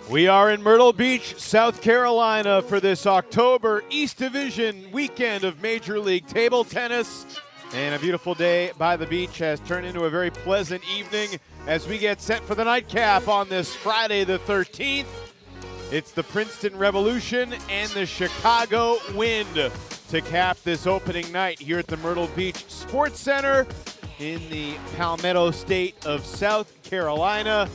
We are in Myrtle Beach, South Carolina for this October East Division weekend of Major League Table Tennis. And a beautiful day by the beach has turned into a very pleasant evening as we get set for the nightcap on this Friday the 13th. It's the Princeton Revolution and the Chicago Wind to cap this opening night here at the Myrtle Beach Sports Center in the Palmetto State of South Carolina.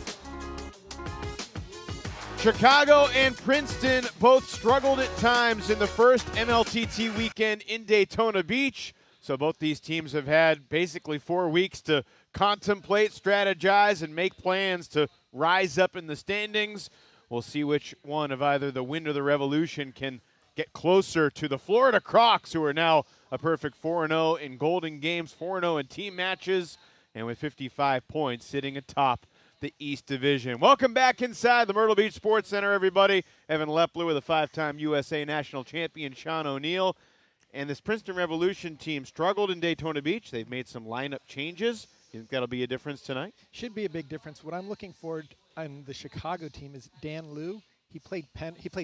Chicago and Princeton both struggled at times in the first MLTT weekend in Daytona Beach. So both these teams have had basically 4 weeks to contemplate, strategize, and make plans to rise up in the standings. We'll see which one of either the Wind or the Revolution can get closer to the Florida Crocs, who are now a perfect 4-0 in Golden Games, 4-0 in team matches, and with 55 points sitting atop the East Division. Welcome back inside the Myrtle Beach Sports Center, everybody. Evan Lepler with a 5-time USA National Champion, Sean O'Neill. And this Princeton Revolution team struggled in Daytona Beach. They've made some lineup changes. You think that'll be a difference tonight? Should be a big difference. What I'm looking for on the Chicago team is Dan Liu. He played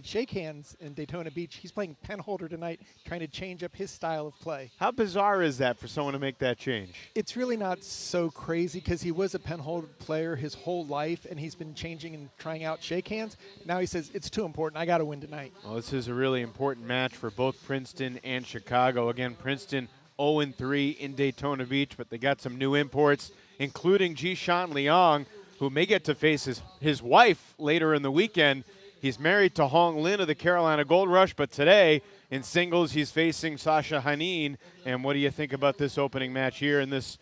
shake hands in Daytona Beach. He's playing pen holder tonight, trying to change up his style of play. How bizarre is that for someone to make that change? It's really not so crazy because he was a pen holder player his whole life, and he's been changing and trying out shake hands. Now he says, it's too important. I got to win tonight. Well, this is a really important match for both Princeton and Chicago. Again, Princeton 0-3 in Daytona Beach, but they got some new imports, including Jinxin Leong, who may get to face his wife later in the weekend. He's married to Hong Lin of the Carolina Gold Rush, but today in singles he's facing Sasha Hanim. And what do you think about this opening match here in this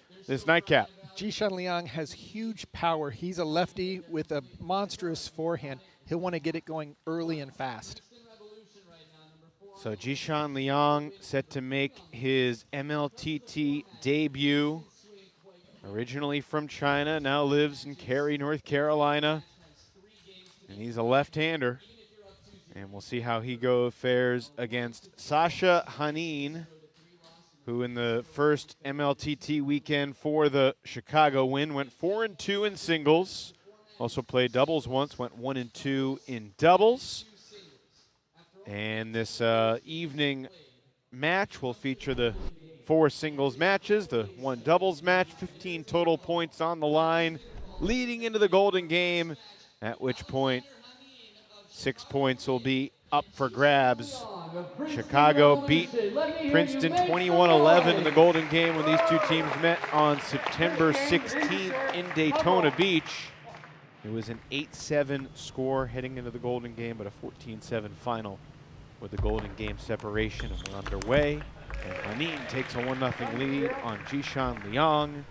nightcap? Jinxin Wang has huge power. He's a lefty with a monstrous forehand. He'll want to get it going early and fast. So Jinxin Wang set to make his MLTT debut. Originally from China, now lives in Cary, North Carolina. And he's a left-hander. And we'll see how he fares against Sasha Hanim, who in the first MLTT weekend for the Chicago Wind went 4-2 in singles. Also played doubles once, went 1-2 in doubles. And this evening match will feature the 4 singles matches, the 1 doubles match, 15 total points on the line, leading into the Golden Game, at which point 6 points will be up for grabs. Chicago beat Princeton 21-11 in the Golden Game when these two teams met on September 16th in Daytona Beach. It was an 8-7 score heading into the Golden Game, but a 14-7 final with the Golden Game separation, and we're underway. And Hanim takes a 1-0 lead on Jinxin Wang.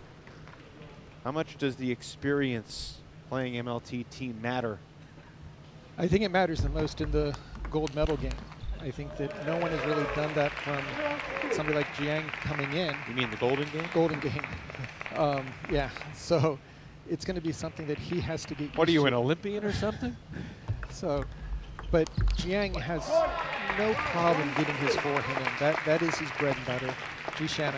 How much does the experience playing MLTT matter? I think it matters the most in the gold medal game. I think that no one has really done that from somebody like Jiang coming in. You mean the Golden Game? Golden Game. Yeah, so it's going to be something that he has to get used to. What are you, an Olympian or something? So, but Jiang has no problem getting his forehand in. That is his bread and butter. Jinxin,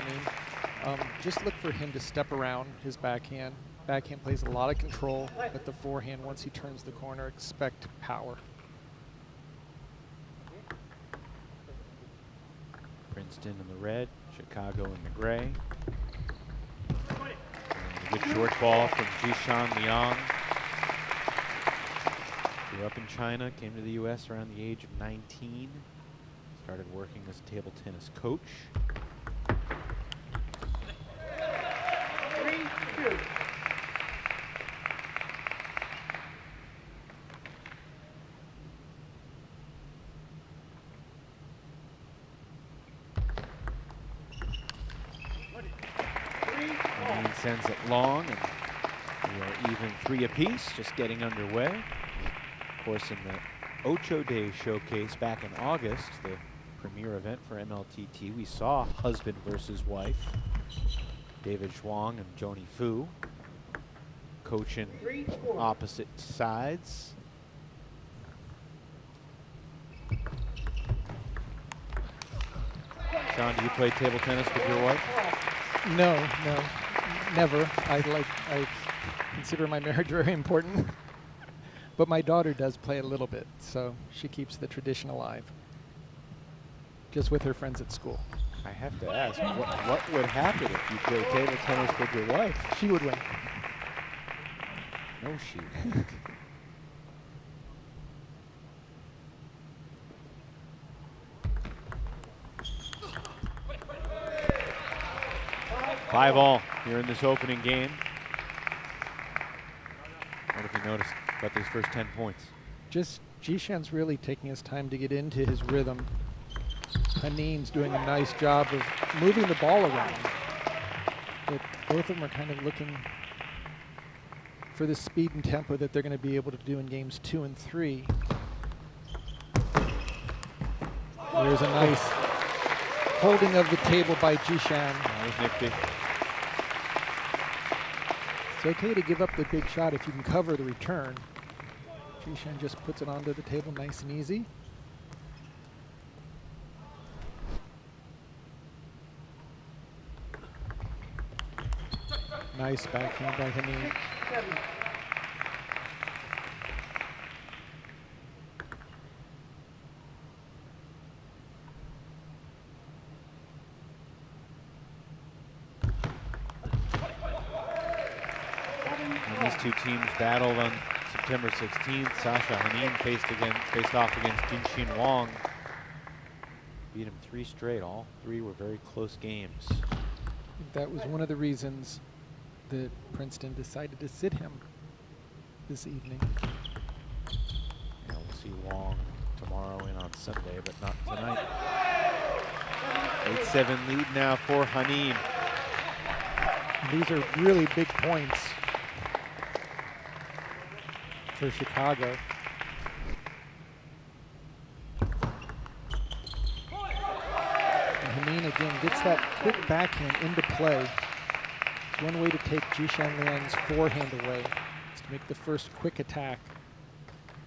just look for him to step around his backhand. Backhand plays a lot of control, but the forehand, once he turns the corner, expect power. Princeton in the red, Chicago in the gray. And a good short ball from Jinxin Wang. Grew up in China, came to the U.S. around the age of 19. Started working as a table tennis coach. 3-2. Sends it long, and we are even 3 apiece, just getting underway. Of course, in the Ocho Day Showcase back in August, the premier event for MLTT, we saw husband versus wife, David Zhuang and Joni Fu, coaching opposite sides. Sean, do you play table tennis with your wife? No, never. I consider my marriage very important. But my daughter does play a little bit, so she keeps the tradition alive. Just with her friends at school. I have to ask, what would happen if you play table tennis with your wife? She would win. No, she wouldn't. Five all here in this opening game. I wonder if you noticed about these first 10 points. Just Jishan's really taking his time to get into his rhythm. Hanim's doing a nice job of moving the ball around. But both of them are kind of looking for the speed and tempo that they're going to be able to do in games 2 and 3. There's a nice holding of the table by Jishan. That was nifty. It's okay to give up the big shot if you can cover the return. Jishan just puts it onto the table nice and easy. Nice backhand by Hanim. And these two teams battled on September 16th. Sasha Hanim faced off against Jinxin Wang. Beat him 3 straight. All 3 were very close games. That was one of the reasons that Princeton decided to sit him this evening. Yeah, we'll see Wang tomorrow and on Sunday, but not tonight. 8-7 lead now for Hanim. These are really big points for Chicago. And Hanim again gets that quick backhand into play. One way to take Jinxin Wang's forehand away is to make the first quick attack,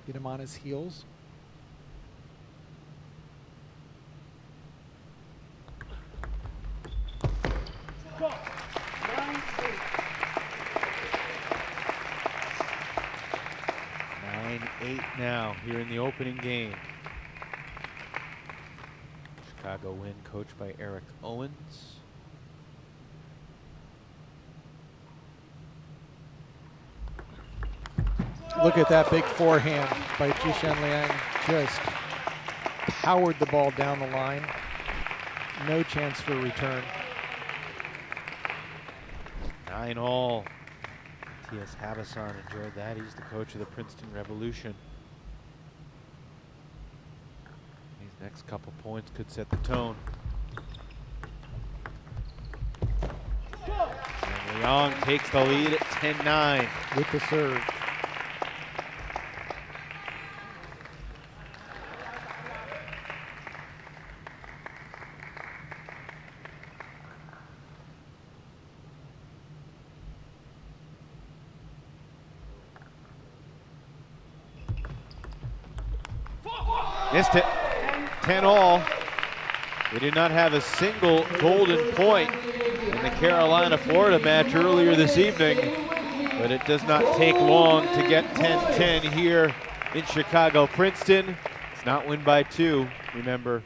get him on his heels. Eight now here in the opening game. Chicago win coached by Eric Owens. Look at that big forehand by Jinxin Wang. Just powered the ball down the line. No chance for a return. 9 all. T.S. Habasan enjoyed that. He's the coach of the Princeton Revolution. These next couple points could set the tone. And Leong takes the lead at 10-9. With the serve. Missed it. 10 all. We did not have a single golden point in the Carolina-Florida match earlier this evening, but it does not take long to get 10-10 here in Chicago. Princeton does not win by 2. Remember,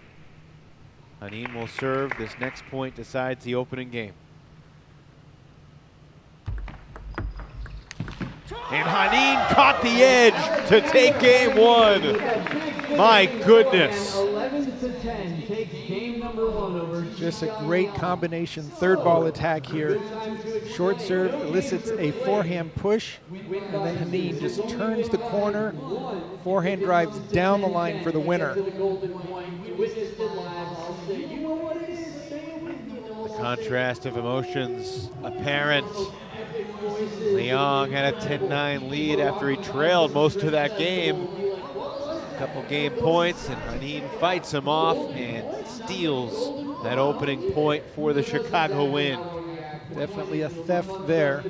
Hanim will serve. This next point decides the opening game. And Hanim caught the edge to take game 1. My goodness. 11-10 takes game number 1 over. Just a great combination third ball attack here. Short serve elicits a forehand push, and then Hanim just turns the corner. Forehand drives down the line for the winner. The contrast of emotions apparent. Leong had a 10-9 lead after he trailed most of that game. Couple game points, and Hanim fights him off and steals that opening point for the Chicago win. Definitely a theft there.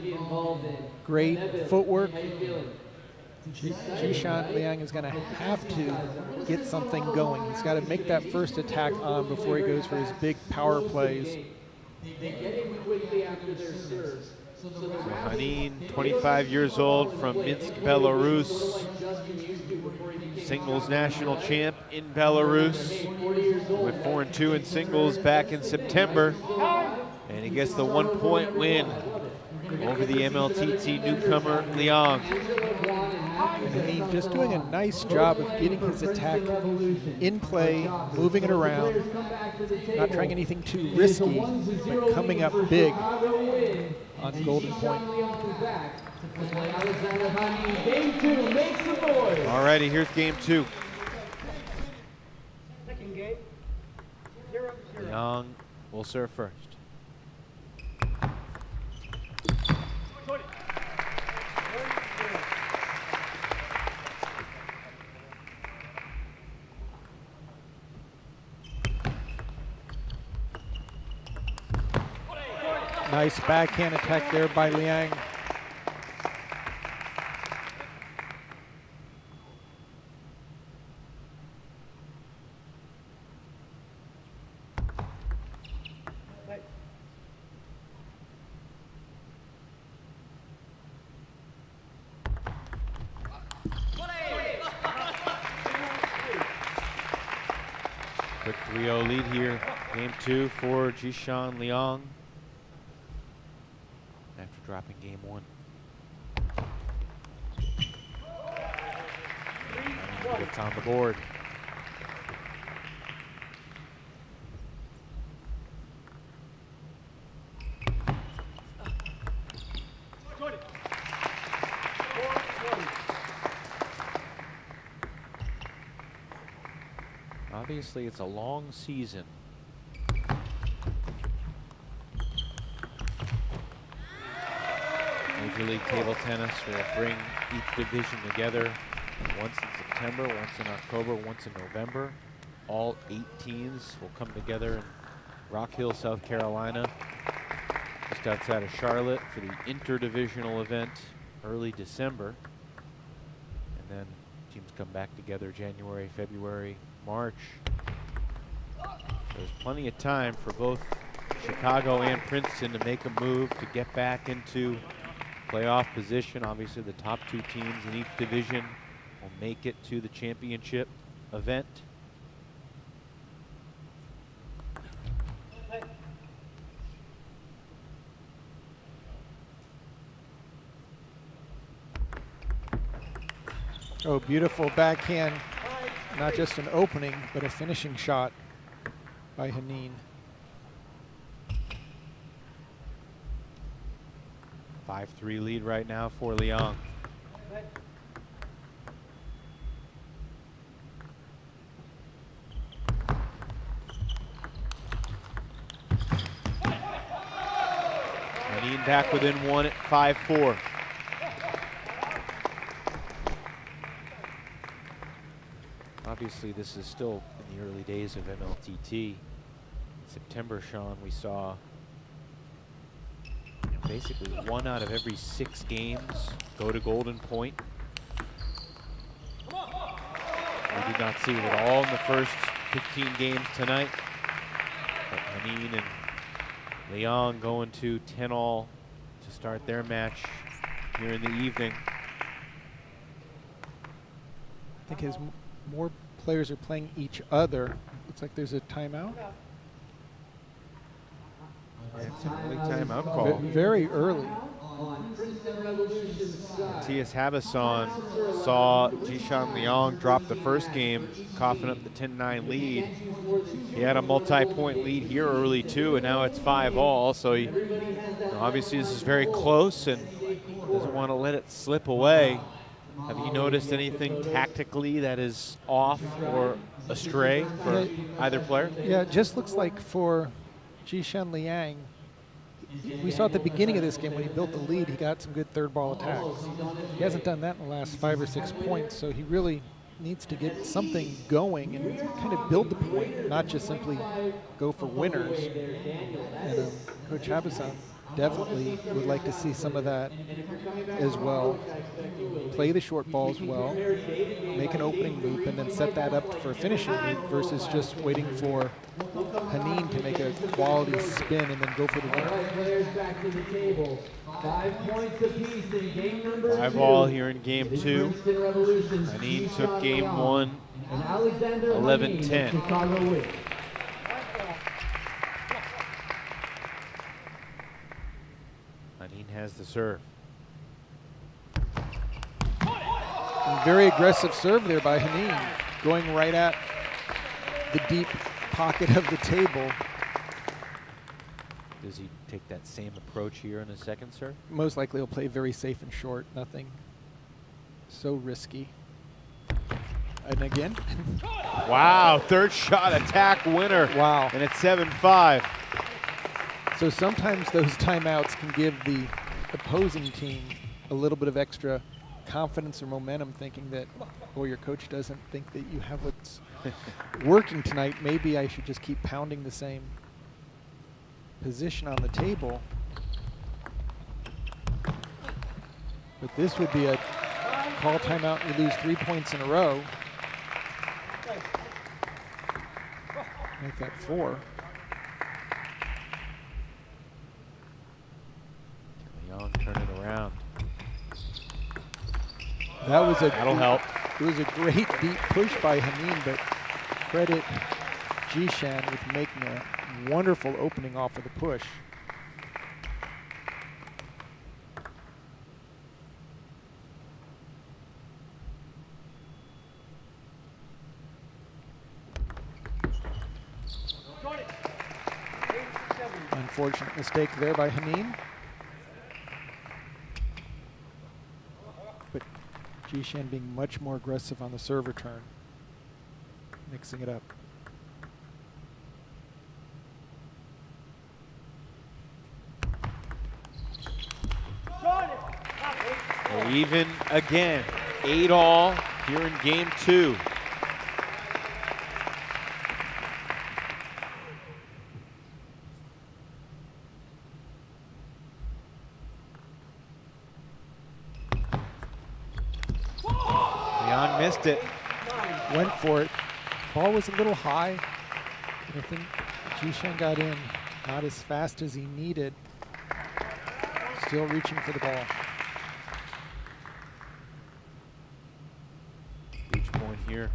Great footwork. Jinxin Wang is going to have to get something going. He's got to make that first attack on before he goes for his big power plays. They get it quickly after their serves. So Hanim, 25 years old from Minsk, Belarus. Singles national champ in Belarus. Went 4-2 in singles back in September. And he gets the 1-point win over the MLTT newcomer, Leong. Hanim just doing a nice job of getting his attack in play, moving it around, not trying anything too risky, but coming up big on golden point. Alrighty, here's game 2. Leong will serve first. Nice backhand attack there by Leong. Quick 3-0 lead here. Game 2 for Jinxin Leong after dropping game 1. It's on the board. Obviously, it's a long season. Major League Table Tennis will bring each division together once in September, once in October, once in November. All 8 teams will come together in Rock Hill, South Carolina, just outside of Charlotte for the interdivisional event early December. And then teams come back together January, February, March. There's plenty of time for both Chicago and Princeton to make a move to get back into playoff position. Obviously, the top 2 teams in each division will make it to the championship event. Oh, beautiful backhand. Not just an opening, but a finishing shot by Hanim. 5-3 lead right now for Leong. Hanim back within 1 at 5-4. Obviously, this is still in the early days of MLTT. In September, Sean, we saw basically 1 out of every 6 games go to golden point. We did not see it at all in the first 15 games tonight. But Hanim and Leong going to 10-all to start their match here in the evening. I think as more players are playing each other, looks like there's a timeout. It's an early timeout call. Very early. Matthias Habasson saw Jinxin Leong drop the first game, coughing up the 10-9 lead. He had a multi-point lead here early too, and now it's 5-all. So he, obviously this is very close and doesn't want to let it slip away. Have you noticed anything tactically that is off or astray for either player? Yeah, it just looks like for Jinxin Wang, we saw at the beginning of this game when he built the lead, he got some good third ball attacks. He hasn't done that in the last 5 or 6 points, so he really needs to get something going and kind of build the point, not just simply go for winners. And Coach Habasson definitely would like to see some of that as well. Play the short balls well, make an opening loop, and then set that up for a finishing loop versus just waiting for Hanim to make a quality spin and then go for the winner. Players back to the table. 5 points apiece in game number 5 2. all here in game 2. Princeton Revolution's Hanim Jinxin took game Wang 1, and Alexander 11-10. Hanim of Chicago wins. Hanim has the serve. And very aggressive serve there by Hanim, going right at the deep pocket of the table. Does he take that same approach here in his second serve? Most likely he'll play very safe and short, nothing so risky. And again. Wow, third shot attack winner. Wow. And it's 7-5. So sometimes those timeouts can give the opposing team a little bit of extra confidence or momentum, thinking that, oh, your coach doesn't think that you have what's working tonight. Maybe I should just keep pounding the same position on the table. But this would be a call timeout and you lose 3 points in a row. Make that 4. Leong turn it around. That was That'll help. It was a great deep push by Hanim, but credit Jinxin with making a wonderful opening off of the push. Unfortunate mistake there by Hanim. But Jinxin being much more aggressive on the serve return, mixing it up. We're even again, 8 all here in game 2. Leong missed it. Went for it. Ball was a little high. I think Jinxin got in not as fast as he needed. Still reaching for the ball. Each point here.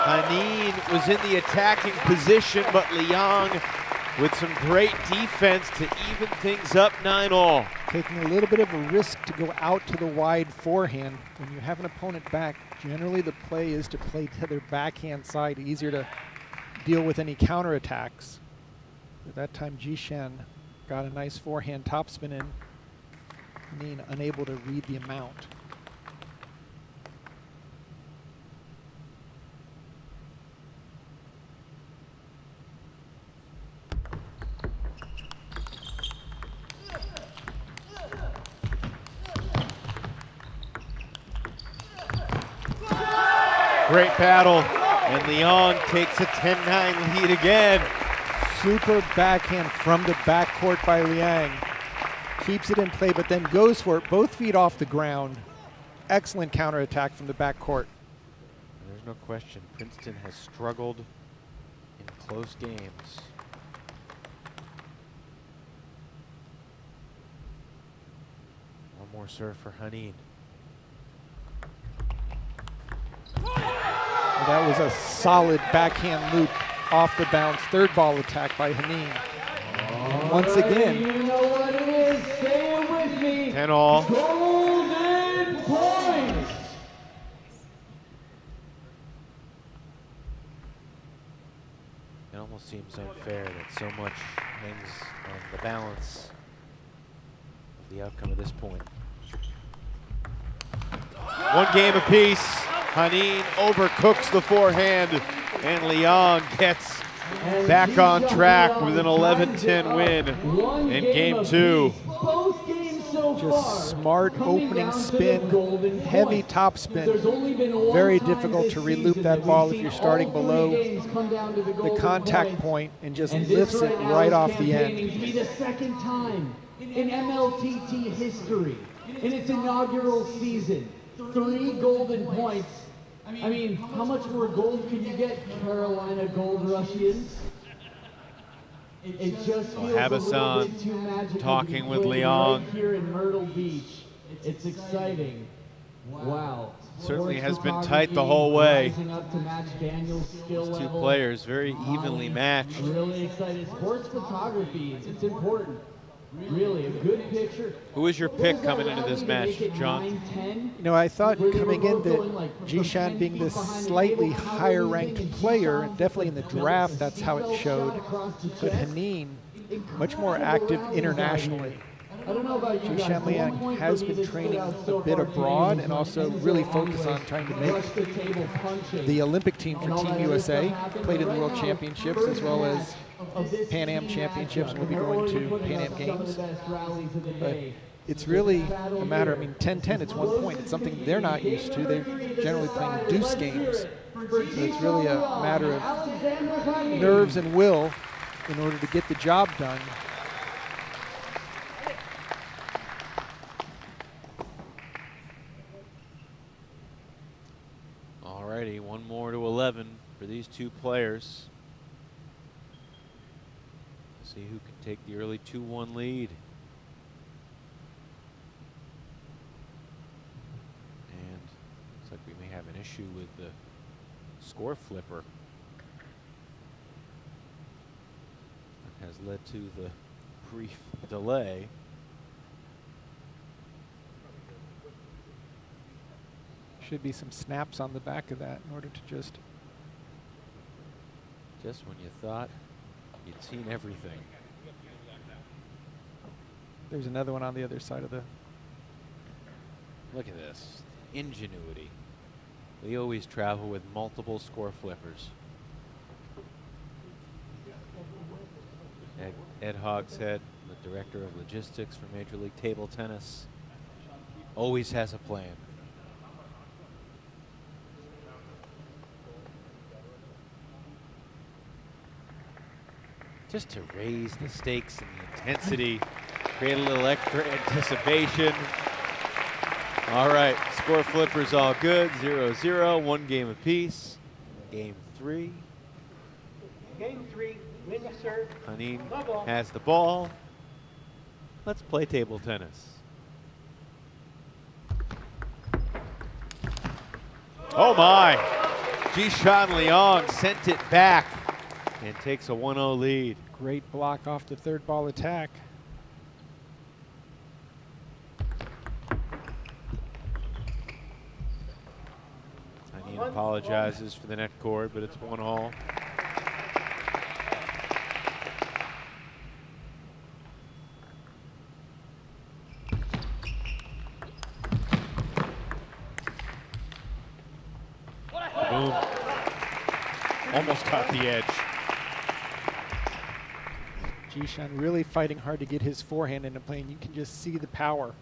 Hanim was in the attacking position, but Leong with some great defense to even things up 9 all. Taking a little bit of a risk to go out to the wide forehand. When you have an opponent back, generally the play is to play to their backhand side, easier to deal with any counterattacks. At that time, Jinxin got a nice forehand topspin in. Hanim unable to read the amount. Great battle, and Leong takes a 10-9 lead again. Super backhand from the backcourt by Leong. Keeps it in play, but then goes for it, both feet off the ground. Excellent counterattack from the backcourt. There's no question, Princeton has struggled in close games. One more serve for Hanim. That was a solid backhand loop off the bounce. Third ball attack by Hanim. And once again, You know what it is. Say it with me. 10 all. Golden points. It almost seems unfair that so much hangs on the balance of the outcome of this point. One game apiece. Hanim overcooks the forehand, and Leong gets back on track with an 11-10 win in game 2. Both games so so far, Just smart coming opening down to the spin, golden heavy point. top There's spin. only been one Very time difficult this to reloop season that we've ball if seen you're starting all three below games come down to the the golden contact point and just And lifts this it right now right is off the campaigning end. to be the second time in MLTT history in its inaugural season. 3 golden points. I mean, how much more gold can you get, Carolina Gold Rushians? It just feels a little Habasan bit too magical talking to be with played Leong. right here in Myrtle Beach. It's exciting. Wow. Certainly has been Sports tight the whole way. rising up to match Daniel's skill These two level. players very evenly matched. I'm really excited. Sports photography, it's important. Really, a good picture. Who was your pick coming into this match, John? You know, I thought coming in that Jishan being the slightly higher ranked player, definitely in the draft, that's how it showed. But Hanim, much more active internationally. I don't know about you guys, Jinxin but Wang one has point been that training stood out a so bit far abroad today and was also Pinto really focus on trying to make rush the table punching. the Olympic team for And all Team that other USA, stuff happened, played in but the World right now, Championships first as well match as of this Pan Am team Championships, matchup. and we'll be They're going already to putting Pan up Am some of Games. the best rallies of the But day. it's really a matter, I mean, 10-10, it's 1 point. It's something they're not used to. They're generally playing deuce games. So it's really a matter of nerves and will in order to get the job done. Alrighty, 1 more to 11 for these two players. See who can take the early 2-1 lead. And looks like we may have an issue with the score flipper. That has led to the brief delay. Should be some snaps on the back of that in order to just When you thought you'd seen everything. There's another one on the other side of the. Look at this ingenuity. We always travel with multiple score flippers. Ed Hogshead, the director of logistics for Major League Table Tennis, always has a plan. Just to raise the stakes and the intensity, create a little extra anticipation. All right, score flippers all good, 0-0, 1 game apiece. Game 3. Game 3, win the serve. Hanim has the ball. Let's play table tennis. Oh my! Jinxin Leong sent it back and takes a 1-0 lead. Great block off the third ball attack. Hanim apologizes for the net cord, but it's 1-all. Boom. Almost caught the edge. Jishan really fighting hard to get his forehand into play, and you can just see the power.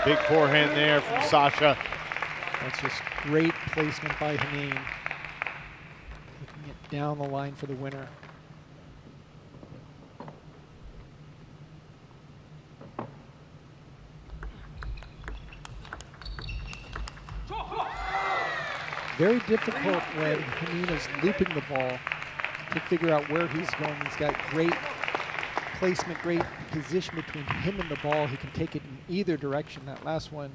Big forehand there from Sasha. That's just great placement by Hanim. Looking it down the line for the winner. Very difficult when Hanim is looping the ball to figure out where he's going. He's got great placement, great position between him and the ball. He can take it in either direction. That last one,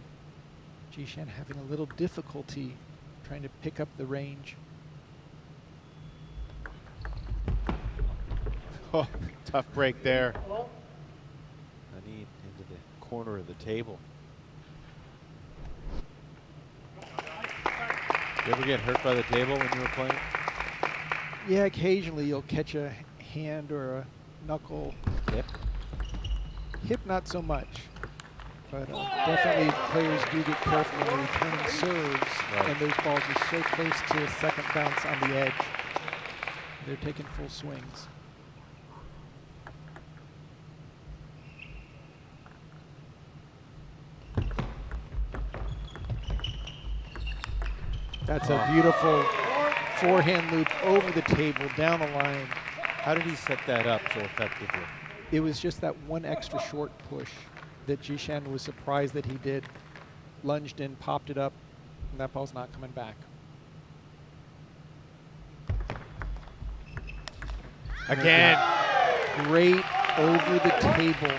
Jishan having a little difficulty trying to pick up the range. Oh, tough break there. Hanim into the corner of the table. You ever get hurt by the table when you were playing? Yeah, occasionally you'll catch a hand or a knuckle. Hip? Hip, not so much. But definitely players do get careful when they're returning serves, Right. and those balls are so close to a second bounce on the edge. They're taking full swings. That's a beautiful forehand loop over the table, down the line. How did he set that up so effectively? It was just that one extra short push that Jinxin was surprised that he did. Lunged in, popped it up, and that ball's not coming back. Again. Great over the table.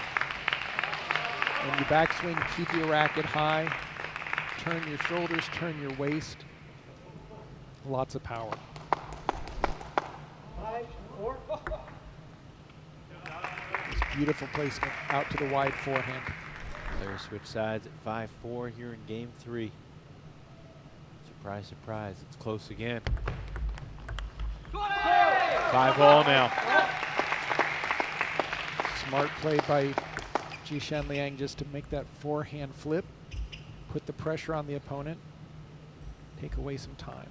When you backswing, keep your racket high. Turn your shoulders, turn your waist. Lots of power. 5-4. Beautiful placement out to the wide forehand. Players switch sides at 5-4 here in game 3. Surprise, surprise, it's close again. 5-all now. Smart play by Jinxin Liang just to make that forehand flip, put the pressure on the opponent, take away some time.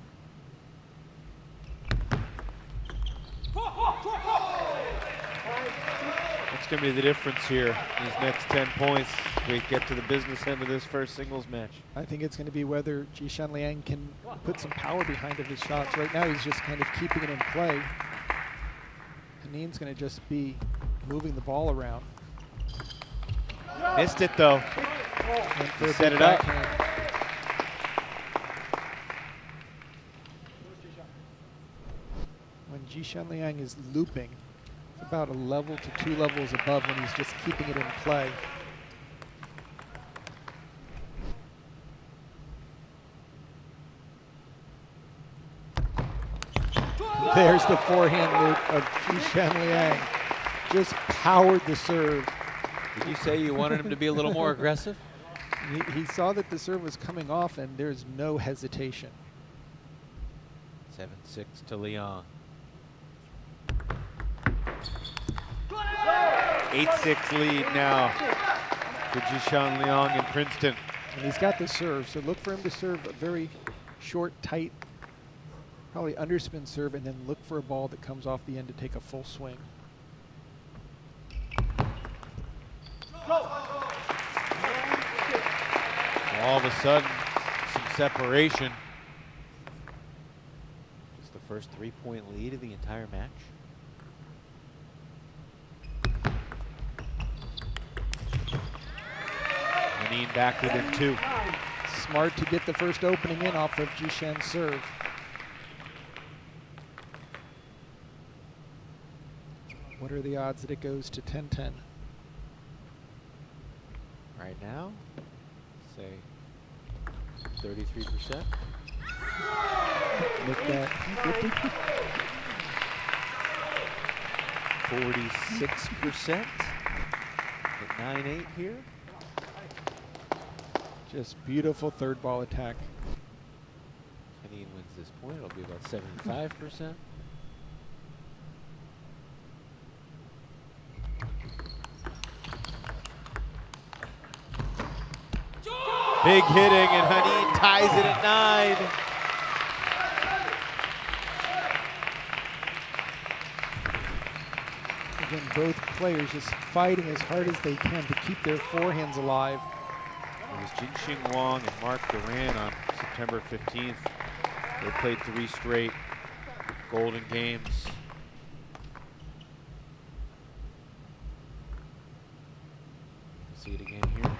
What's going to be the difference here these next 10 points as we get to the business end of this first singles match? I think it's going to be whether Jinxin Liang can put some power behind of his shots. Right now he's just kind of keeping it in play. Hanin's going to just be moving the ball around. Missed it though. And for a Set big it up. backhand. When Jinxin Liang is looping, it's about a level to 2 levels above when he's just keeping it in play. There's the forehand loop of Jinxin Liang. Just powered the serve. Did you say you wanted him to be a little more aggressive? He saw that the serve was coming off and there's no hesitation. 7-6 to Leong. 8-6 lead now for Jinxin Liang in Princeton. And he's got the serve, so look for him to serve a very short, tight, probably underspin serve, and then look for a ball that comes off the end to take a full swing. All of a sudden, some separation. It's the first 3-point lead of the entire match. Hanim back within 2. Smart to get the first opening in off of Jinxin's serve. What are the odds that it goes to 10-10? Right now, say 33%. Make that 50. 46% at 9-8 here. Just beautiful third ball attack. Hanim wins this point, it'll be about 75%. Big hitting, and Hanim ties it at 9. Again, both players just fighting as hard as they can to keep their forehands alive. It was Jinxin Wang and Mark Duran on September 15th. They played 3 straight golden games. See it again here.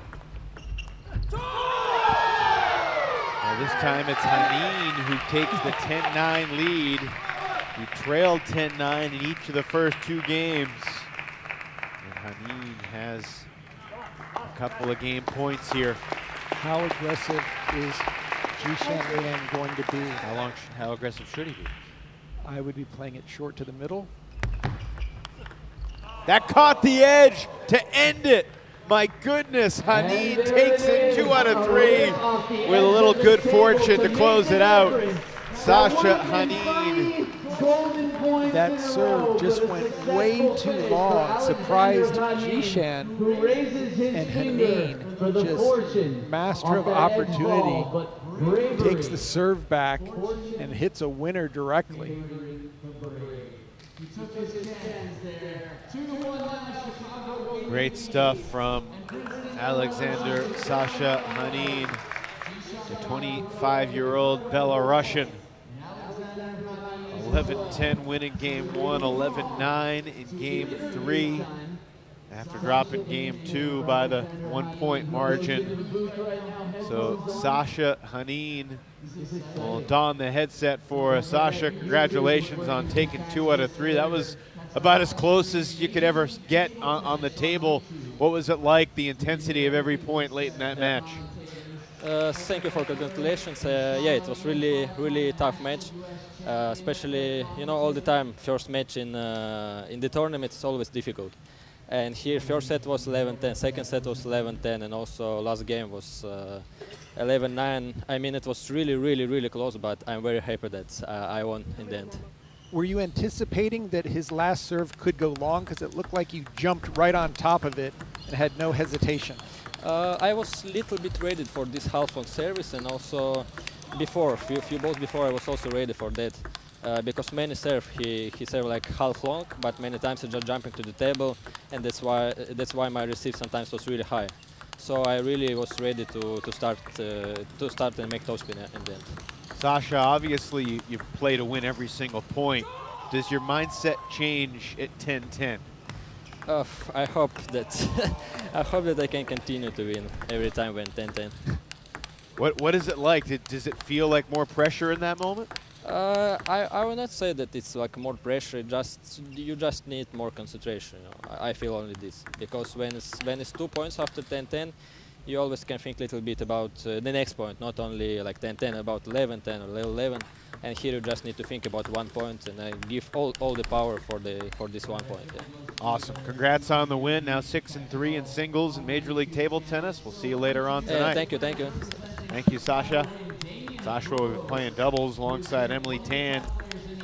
Now this time it's Hanim who takes the 10-9 lead. He trailed 10-9 in each of the first 2 games. And Hanim has a couple of game points here. How aggressive is Jinxin Liang going to be? How aggressive should he be? I would be playing it short to the middle. That caught the edge to end it. My goodness, Hanim takes it 2 out of 3 with a little good fortune to close it out. Sasha Hanim. That serve just went way too long. Surprised Jinxin, and Hanim, just master of opportunity, takes the serve back and hits a winner directly. Great stuff from Alexander Sasha Hanim. The 25-year-old Belarusian. 11-10 win in game 1, 11-9 in game 3. After dropping game 2 by the 1-point margin. So Sasha Hanim will don the headset for us. Sasha, congratulations on taking 2 out of 3. That was about as close as you could ever get on the table. What was it like, the intensity of every point late in that match? Thank you for congratulations. Yeah, it was really tough match. Especially, you know, all the time, first match in the tournament is always difficult. And here, first set was 11-10, second set was 11-10, and also last game was 11-9. I mean, it was really close, but I'm very happy that I won in the end. Were you anticipating that his last serve could go long? Because it looked like you jumped right on top of it and had no hesitation. I was a little bit ready for this half on service, and also before, few balls before, I was also ready for that. Because many serve, he served like half long, but many times he just jumping to the table, and that's why my receive sometimes was really high. So I really was ready to start and make topspin in the end. Sasha, obviously you play to win every single point. Does your mindset change at 10-10? I hope that I hope that I can continue to win every time when 10-10. What is it like? Does it feel like more pressure in that moment? I will not say that it's like more pressure. You just need more concentration. You know? I feel only this, because when it's 2 points after 10-10, you always can think a little bit about the next point, not only like 10-10, about 11-10 or 11. And here you just need to think about 1 point and give all the power for this 1 point. Yeah. Awesome. Congrats on the win. Now 6-3 in singles in Major League Table Tennis. We'll see you later on tonight. Thank you. Thank you, Sasha. Sasha will be playing doubles alongside Emily Tan,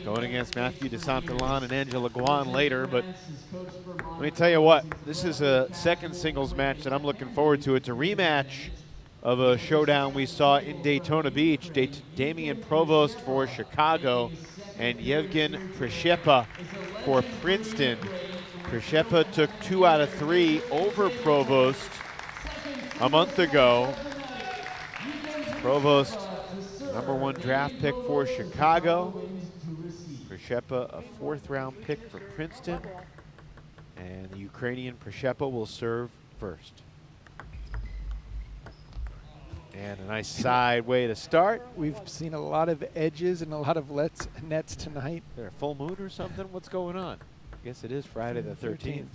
going against Matthew Des Santan and Angela Guan later. But let me tell you what, this is a second singles match that I'm looking forward to. It's a rematch of a showdown we saw in Daytona Beach. Damian Provost for Chicago and Yevgen Prepa for Princeton. Prepa took 2 out of 3 over Provost a month ago. Provost, #1 draft pick for Chicago. Prepa, a 4th round pick for Princeton. And the Ukrainian Prepa will serve first. And a nice side way to start. We've seen a lot of edges and a lot of nets tonight. Is there a full moon or something? What's going on? I guess it is Friday the 13th.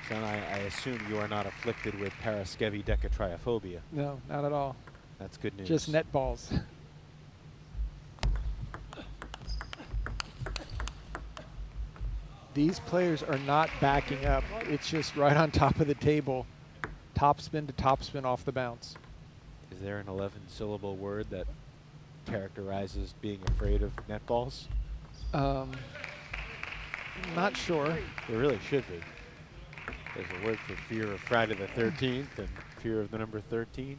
Sean, I assume you are not afflicted with paraskevi decatriophobia. No, not at all. That's good news. Just net balls. These players are not backing up. It's just right on top of the table. Top spin to top spin off the bounce. Is there an 11-syllable word that characterizes being afraid of net balls? Not sure. There really should be. There's a word for fear of Friday the 13th and fear of the number 13.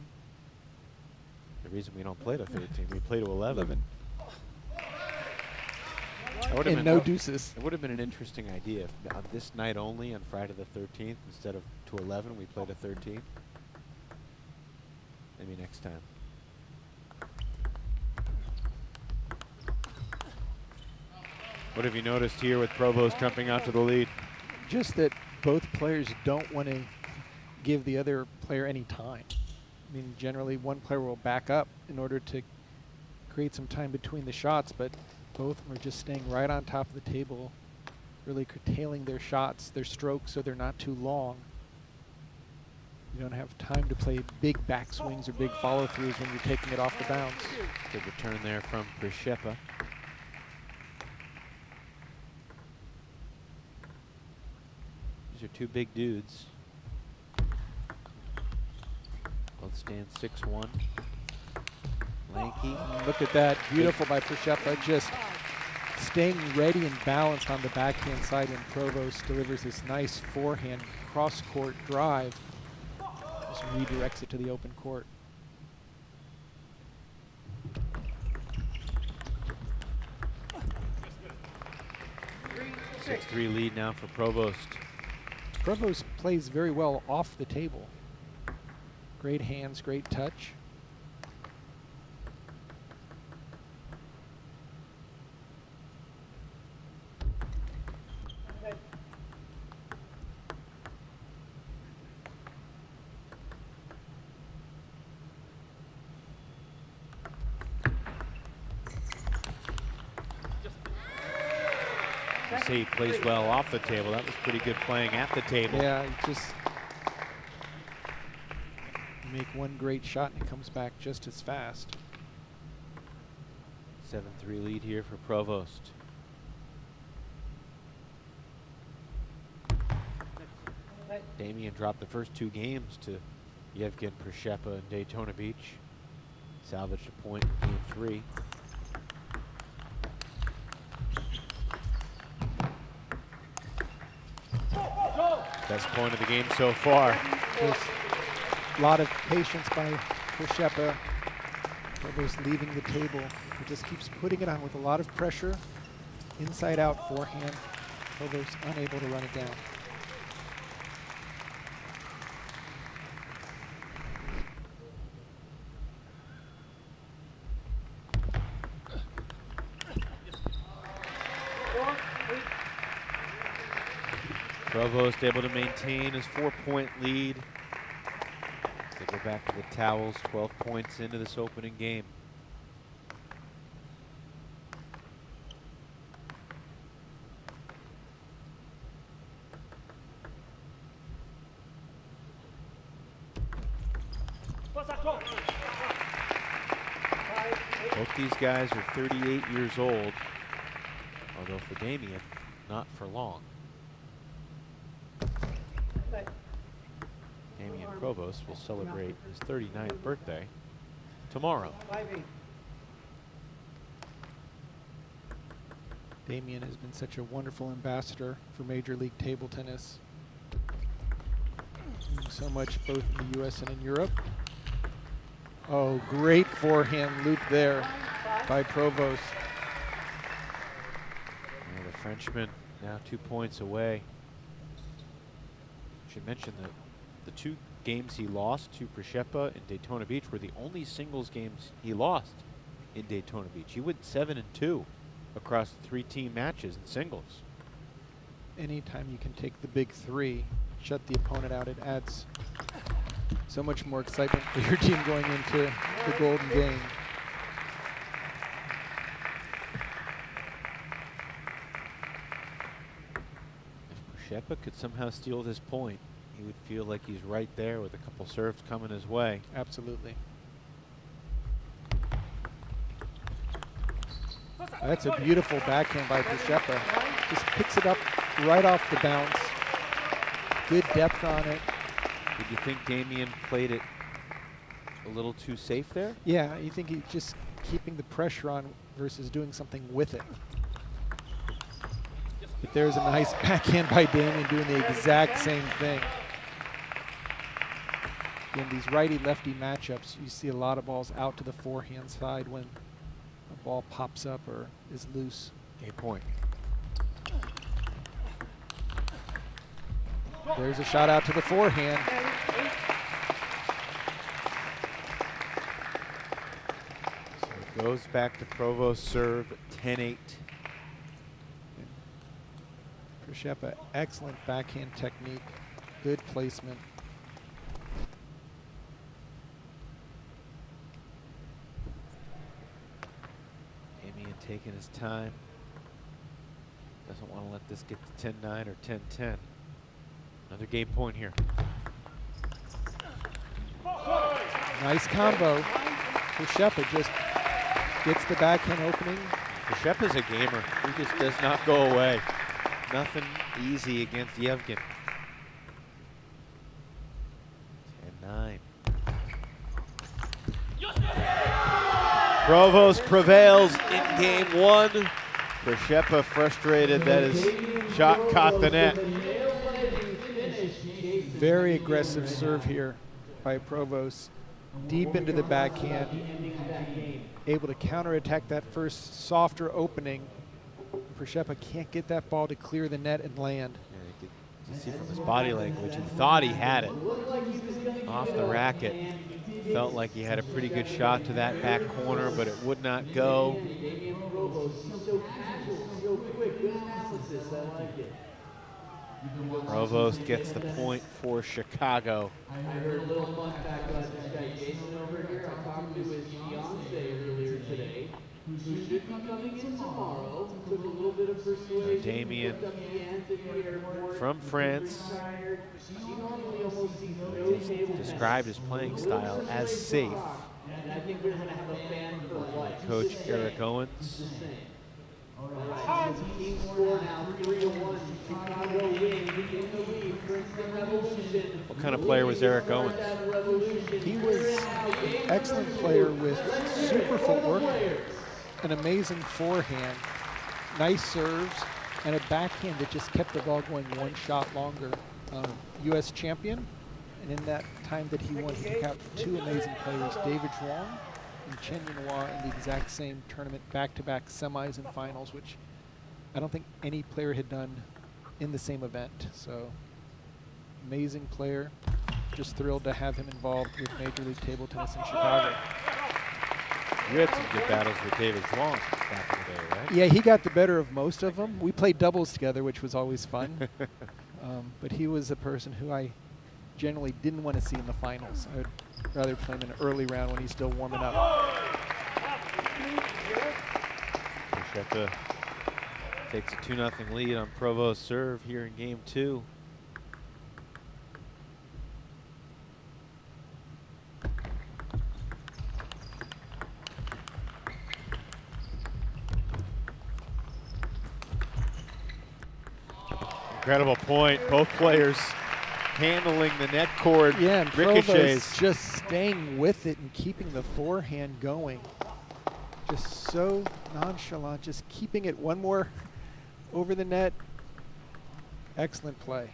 The reason we don't play to 13, we play to 11. And no deuces. It would have been an interesting idea if on this night only, on Friday the 13th, instead of to 11, we play to 13. Maybe next time. What have you noticed here with Provost jumping out to the lead? Just that both players don't want to give the other player any time. I mean, generally one player will back up in order to create some time between the shots, but both of them are just staying right on top of the table, really curtailing their shots, their strokes, so they're not too long. You don't have time to play big backswings or big follow-throughs when you're taking it off the bounce. Good return there from Prepa. These are two big dudes. Both stand 6'1". Lanky. Look at that, beautiful by Prepa, just staying ready and balanced on the backhand side when Provost delivers this nice forehand cross-court drive. Just redirects it to the open court. Six-3 lead now for Provost. Provost plays very well off the table. Great hands, great touch. You say he plays well off the table. That was pretty good playing at the table. Yeah, just make one great shot and it comes back just as fast. 7-3 lead here for Provost. Damian dropped the first 2 games to Yevgen Prepa in Daytona Beach. Salvaged a point in game 3. Best point of the game so far. Just a lot of patience by Prepa. Provost leaving the table. He just keeps putting it on with a lot of pressure. Inside out forehand. Provost unable to run it down. Provost able to maintain his 4-point lead. They go back to the towels, 12 points into this opening game. Both these guys are 38 years old, although for Damian, not for long. Damian Provost will celebrate his 39th birthday tomorrow. Damian has been such a wonderful ambassador for Major League Table Tennis. Doing so much both in the US and in Europe. Oh, great forehand loop there by Provost. And the Frenchman now 2 points away. Should mention that the 2 games he lost to Prepa and Daytona Beach were the only singles games he lost in Daytona Beach. He went 7-2 across the 3-team matches in singles. Anytime you can take the big 3, shut the opponent out, it adds so much more excitement for your team going into the golden game. If Prepa could somehow steal this point, he would feel like he's right there with a couple serves coming his way. Absolutely. That's a beautiful backhand by Prepa. Just picks it up right off the bounce. Good depth on it. Did you think Damian played it a little too safe there? Yeah, you think he's just keeping the pressure on versus doing something with it. But there's a nice backhand by Damian doing the exact same thing. In these righty-lefty matchups, you see a lot of balls out to the forehand side when a ball pops up or is loose. Game point. There's a shot out to the forehand. So it goes back to Provost serve, 10-8. Prepa, excellent backhand technique, good placement. Damian taking his time. Doesn't want to let this get to 10-9 or 10-10. Another game point here. Nice combo. Prepa just gets the backhand opening. Prepa's a gamer. He just does not go away. Nothing easy against Yevgen. 10-9. Provost prevails in game 1. Prepa frustrated that his shot caught the net. Very aggressive serve here by Provost. Deep into the backhand. Able to counterattack that first softer opening. Prepa can't get that ball to clear the net and land. Yeah, to see from his body language, he thought he had it off the racket. Felt like he had a pretty good shot to that back corner, but it would not go. Provost gets the point for Chicago. I heard a little fun fact about this guy, Jason over here. I talked to his fiance earlier today, who should be coming in tomorrow. Took a little bit of persuasion. Damien Up the ante at the airport. from France. She normally almost sees no table Described his playing style as safe. And I think we're going to have a fan for life. Coach Eric Owens. All right, so team score now 3-1. Chicago wins in the lead. Princeton Revolution. What kind of player was Eric Owens? He was an excellent player with super footwork, an amazing forehand, nice serves, and a backhand that just kept the ball going one shot longer. U.S. champion, and in that time that he won, he took out two amazing players, David Leong and Chen Yunhua, in the exact same tournament, back-to-back semis and finals, which I don't think any player had done in the same event. So, amazing player. Just thrilled to have him involved with Major League Table Tennis in Chicago. You had some good battles with David Leong back in the day, right? Yeah, he got the better of most of them. We played doubles together, which was always fun. But he was a person who I generally didn't want to see in the finals. I would rather play him in an early round when he's still warming up. Prepa takes a 2-0 lead on Provost serve here in game 2. Incredible point. Both players handling the net cord. Yeah, and ricochets. Provost just staying with it and keeping the forehand going. Just so nonchalant, just keeping it one more over the net. Excellent play.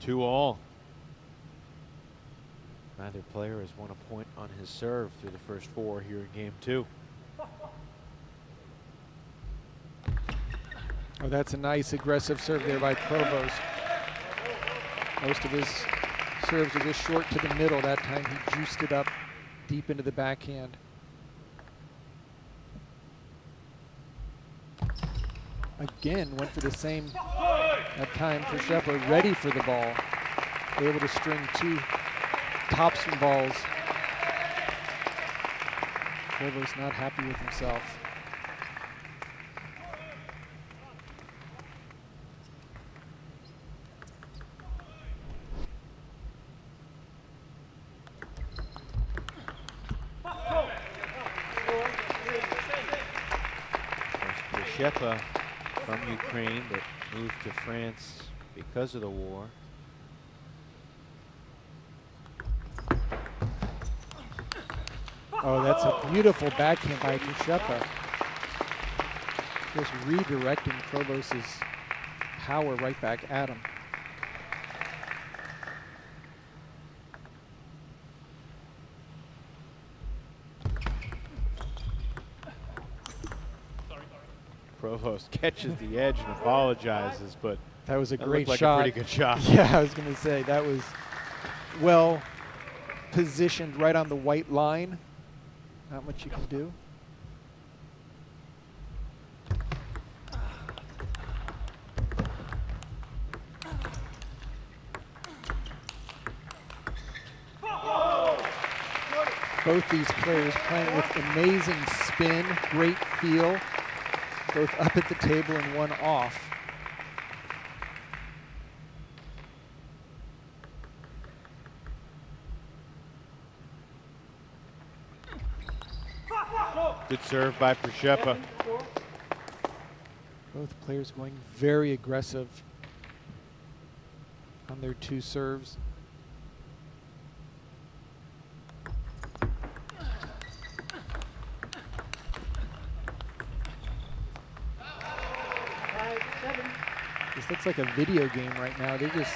2-2. Neither player has won a point on his serve through the first 4 here in game 2. Oh, that's a nice aggressive serve there by Provost. Most of his serves are just short to the middle. That time he juiced it up deep into the backhand. Again, went for the same that time for Prepa, ready for the ball. Able to string 2 topspin balls. Provost not happy with himself. Prepa from Ukraine but moved to France because of the war. Oh, that's a beautiful backhand by Prepa. Just redirecting Provost's power right back at him. Provost catches the edge and apologizes, but that was a great like shot. A pretty good shot. Yeah, I was going to say that was well positioned right on the white line. Not much you can do. Both these players playing with amazing spin, great feel, both up at the table and one off. Good serve by Prepa. Both players going very aggressive on their 2 serves. This looks like a video game right now. They're just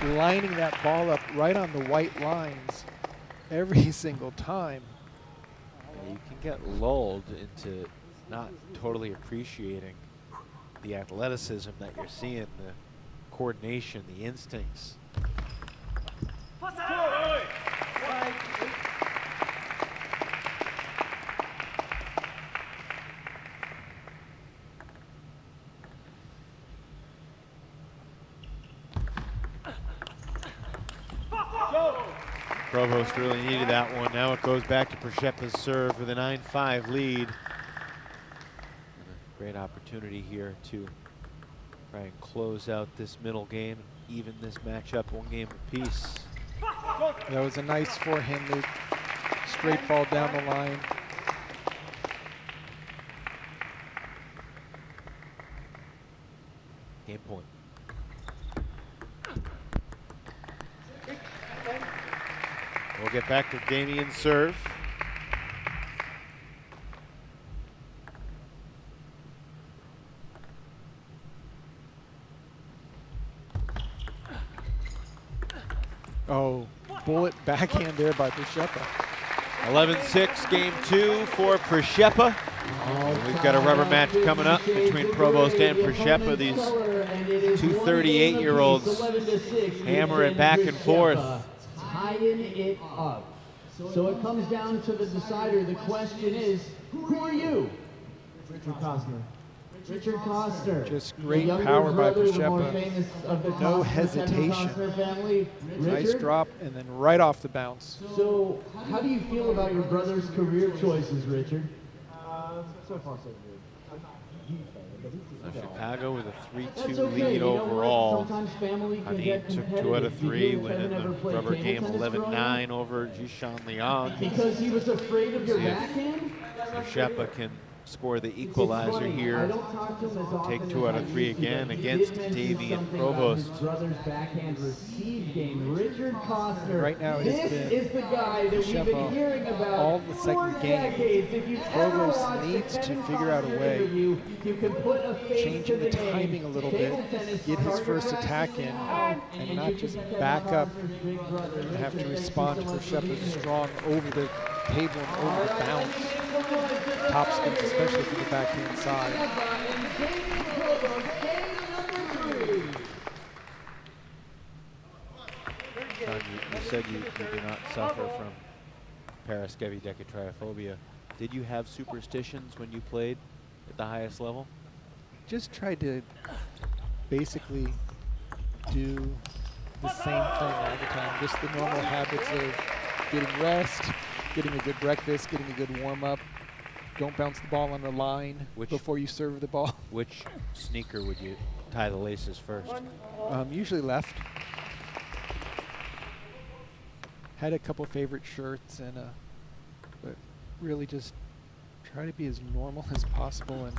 lining that ball up right on the white lines every single time. You can get lulled into not totally appreciating the athleticism that you're seeing, the coordination, the instincts. Provost really needed that one. Now it goes back to Prepa's serve with a 9-5 lead. And a great opportunity here to try and close out this middle game, even this matchup 1 game apiece. That was a nice forehand loop. Straight ball down the line. Game point. We'll get back to Damian's serve. Oh, bullet backhand there by Prepa. 11-6, game 2 for Prepa. We've got a rubber match coming up between Provost and Prepa. These two 38-year-olds hammering back and forth. Tying it up. So it comes down to the decider. The question is, who are you? Richard Costner. Richard Costner. Just great power by Prepa. No hesitation. Nice drop and then right off the bounce. So how do you feel about your brother's career choices, Richard? So far, so good. So Chicago with a 3-2 lead overall. Hanim took 2 out of 3, winning the rubber game 11-9 over Jinxin Wang. Because he was afraid of your backhand? Prepa can score the equalizer here. Take 2 out of 3 again against Davian Provost. Brother's backhand receive game. Richard Costner. Right now this is the guy that we've been hearing about all the second game. Provost needs to figure out a way, changing the timing a little bit, get his first attack in, and not just back up and have to respond to Prepa's strong over the table and over the bounce. Top spins, especially from the backhand side. John, you said you do not suffer from paraskevidecatria. Did you have superstitions when you played at the highest level? Just tried to basically do the same thing all the time. Just the normal habits of getting rest, getting a good breakfast, getting a good warm-up. Don't bounce the ball on the line before you serve the ball. Which sneaker would you tie the laces first? Usually left. Had a couple favorite shirts, and but really just try to be as normal as possible and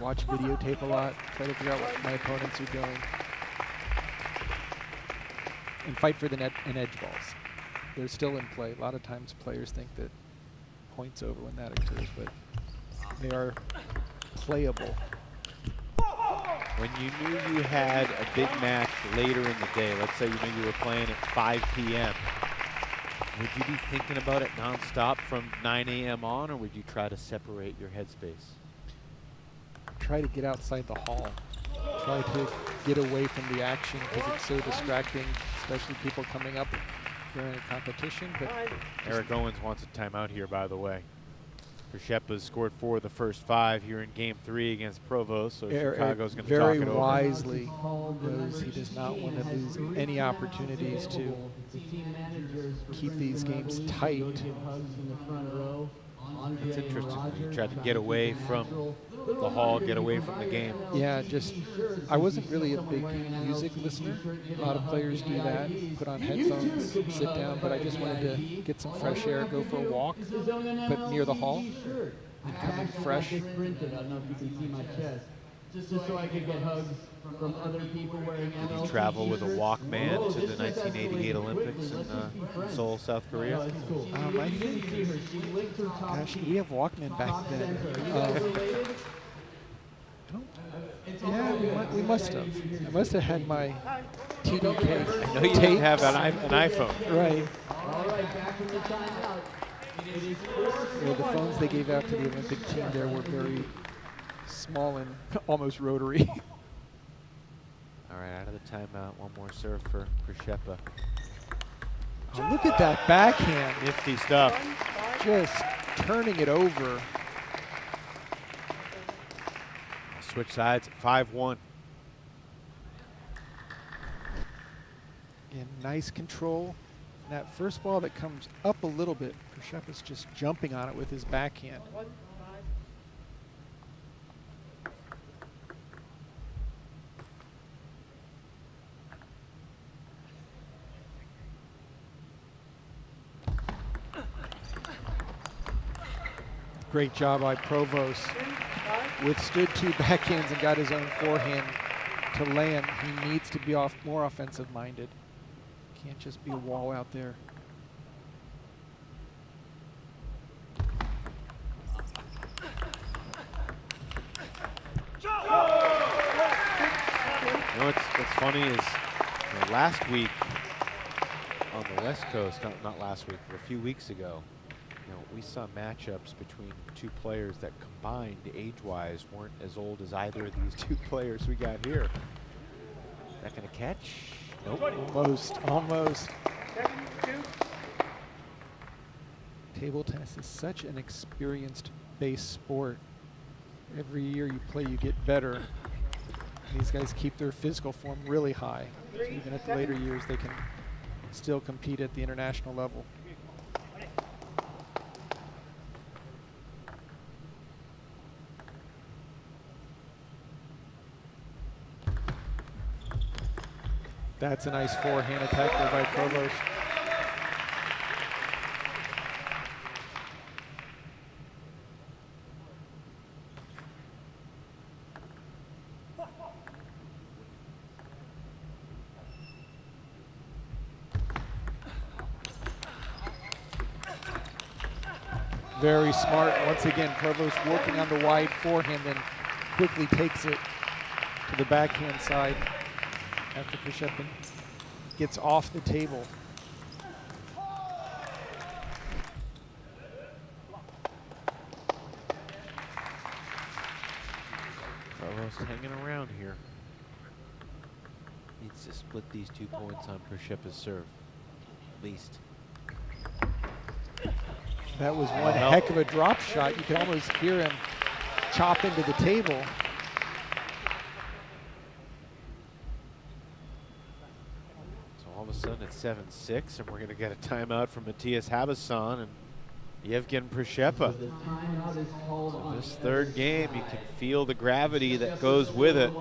watch videotape a lot. Try to figure out what my opponents are doing, and fight for the net and edge balls. They're still in play. A lot of times players think that points over when that occurs, but they are playable. When you knew you had a big match later in the day, let's say you knew you were playing at 5 p.m., would you be thinking about it nonstop from 9 a.m. on, or would you try to separate your headspace? Try to get outside the hall. Try to get away from the action because it's so distracting, especially people coming up during a competition. But Eric Owens wants a timeout here, by the way. Prepa's scored 4 of the first 5 here in Game 3 against Provost, so Chicago's going to talk it over. Very wisely knows he does not want to lose any opportunities to keep these games tight. It's interesting. You tried to get away from the hall, get away from the game. Yeah, just I wasn't really a big music listener. A lot of players do that, put on headphones, sit down, but I just wanted to get some fresh air, go for a walk, but near the hall, and come in fresh. I don't know if you can see my chest. Just so I could get hugs from other people wearing MLTT. Did you travel with a Walkman to the 1988 Olympics in Seoul, South Korea? I think, gosh, we have Walkman back then. Yeah, we must have. I must have had my TDK. I know you didn't have an iPhone. Right. All right, back from the timeout. Well, the phones they gave out to the Olympic team there were very small and almost rotary. All right, out of the timeout. One more serve for Prepa. Oh, look at that backhand. Nifty stuff. Just turning it over. Switch sides at 5-1. Again, nice control. And that first ball that comes up a little bit, Prepa's just jumping on it with his backhand. Great job by Provost. Withstood 2 backhands and got his own forehand to land. He needs to be more offensive minded. Can't just be a wall out there. You know what's funny is last week on the West Coast, not last week, but a few weeks ago, we saw matchups between 2 players that combined age-wise weren't as old as either of these 2 players we got here. Is that going to catch? Nope. Almost. Table tennis is such an experience-based sport. Every year you play, you get better. These guys keep their physical form really high. So even at the later years, they can still compete at the international level. That's a nice forehand attack there by Provost. Very smart. Once again, Provost working on the wide forehand and quickly takes it to the backhand side after Prepa gets off the table. Provost hanging around here. Needs to split these 2 points on Prepa's serve, at least. That was one heck of a drop shot. You could almost hear him chop into the table. All of a sudden it's 7-6, and we're going to get a timeout from Matthias Habasson and Yevgen Prepa. So this third game, you can feel the gravity that goes with it,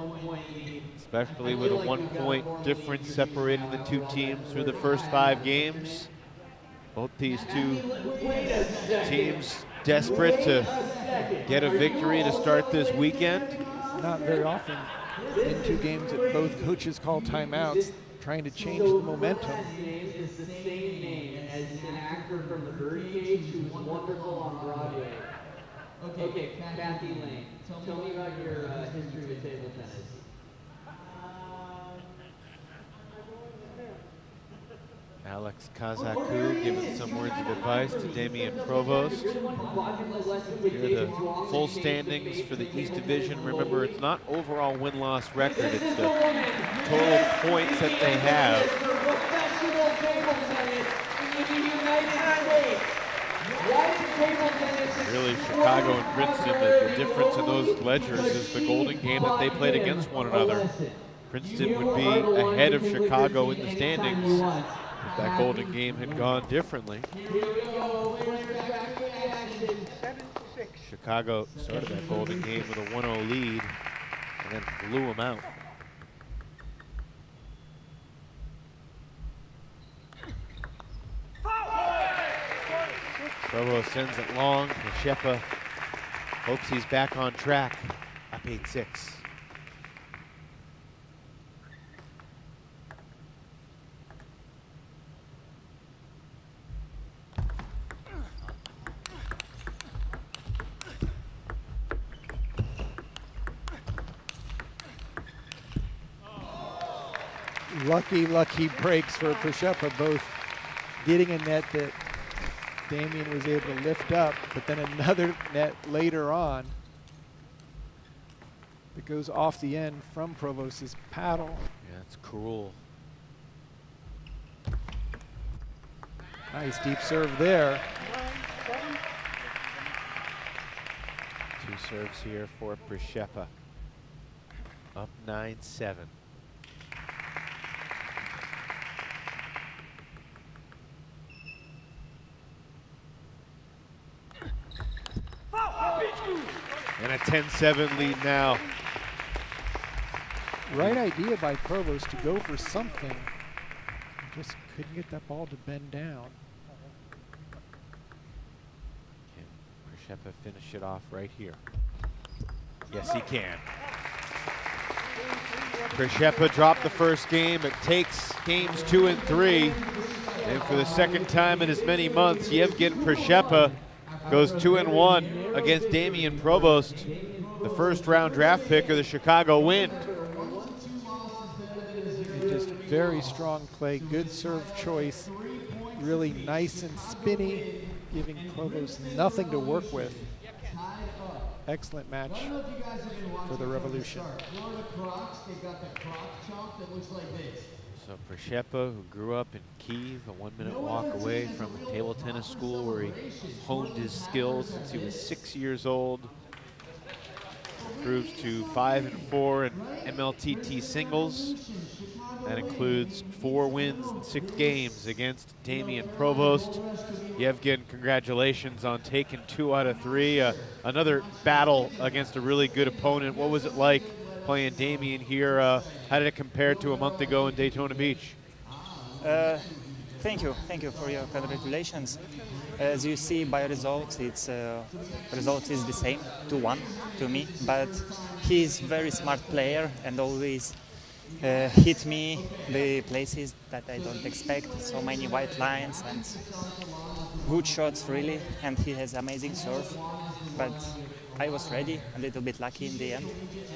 especially with a 1-point difference separating the 2 teams through the first 5 games. Both these 2 teams desperate to get a victory to start this weekend. Not very often in 2 games that both coaches call timeouts, trying to change the momentum. Is the same name as an actor from the Birdcage who's wonderful on Broadway. Okay, Kathy Lane. Tell me about your history with table tennis. Alex Cazacu giving some words of advice to Damien Provost. Here are the full standings for the East Division. Remember, it's not overall win-loss record, it's the total points that they have. Really, Chicago and Princeton, the difference in those ledgers is the Golden Game that they played against one another. Princeton would be ahead of Chicago in the standings if that Golden Game had gone differently. Chicago started that Golden Game with a 1-0 lead and then blew them out. Provost sends it long. Prepa hopes he's back on track. Up 8-6. Lucky breaks for Prepa, both getting a net that Damien was able to lift up, but then another net later on that goes off the end from Provost's paddle. Yeah, it's cruel. Nice deep serve there. Two serves here for Prepa. Up 9-7. And a 10-7 lead now. Right idea by Provost to go for something. Just couldn't get that ball to bend down. Can Prepa finish it off right here? Yes, he can. Prepa dropped the first game. It takes games 2 and 3. And for the second time in as many months, Yevgen Prepa goes 2-1 against Damien Provost, the first round draft pick of the Chicago Wind. Just very strong play, good serve choice, really nice and spinny, giving Provost nothing to work with. Excellent match for the Revolution. Crocs, they got the Crocs chalk that looks like this. So Prepa, who grew up in Kyiv, a 1-minute walk away from a table tennis school where he honed his skills since he was 6 years old, improves to 5-4 in MLTT singles. That includes 4 wins in 6 games against Damien Provost. Yevgen, congratulations on taking 2 out of 3. Another battle against a really good opponent. What was it like playing Damien here? How did it compare to a month ago in Daytona Beach? Thank you for your congratulations. As you see by results, result is the same, 2-1 to me. But he's very smart player and always hit me the places that I don't expect. So many white lines and good shots really, and he has amazing serve. But I was ready, a little bit lucky in the end,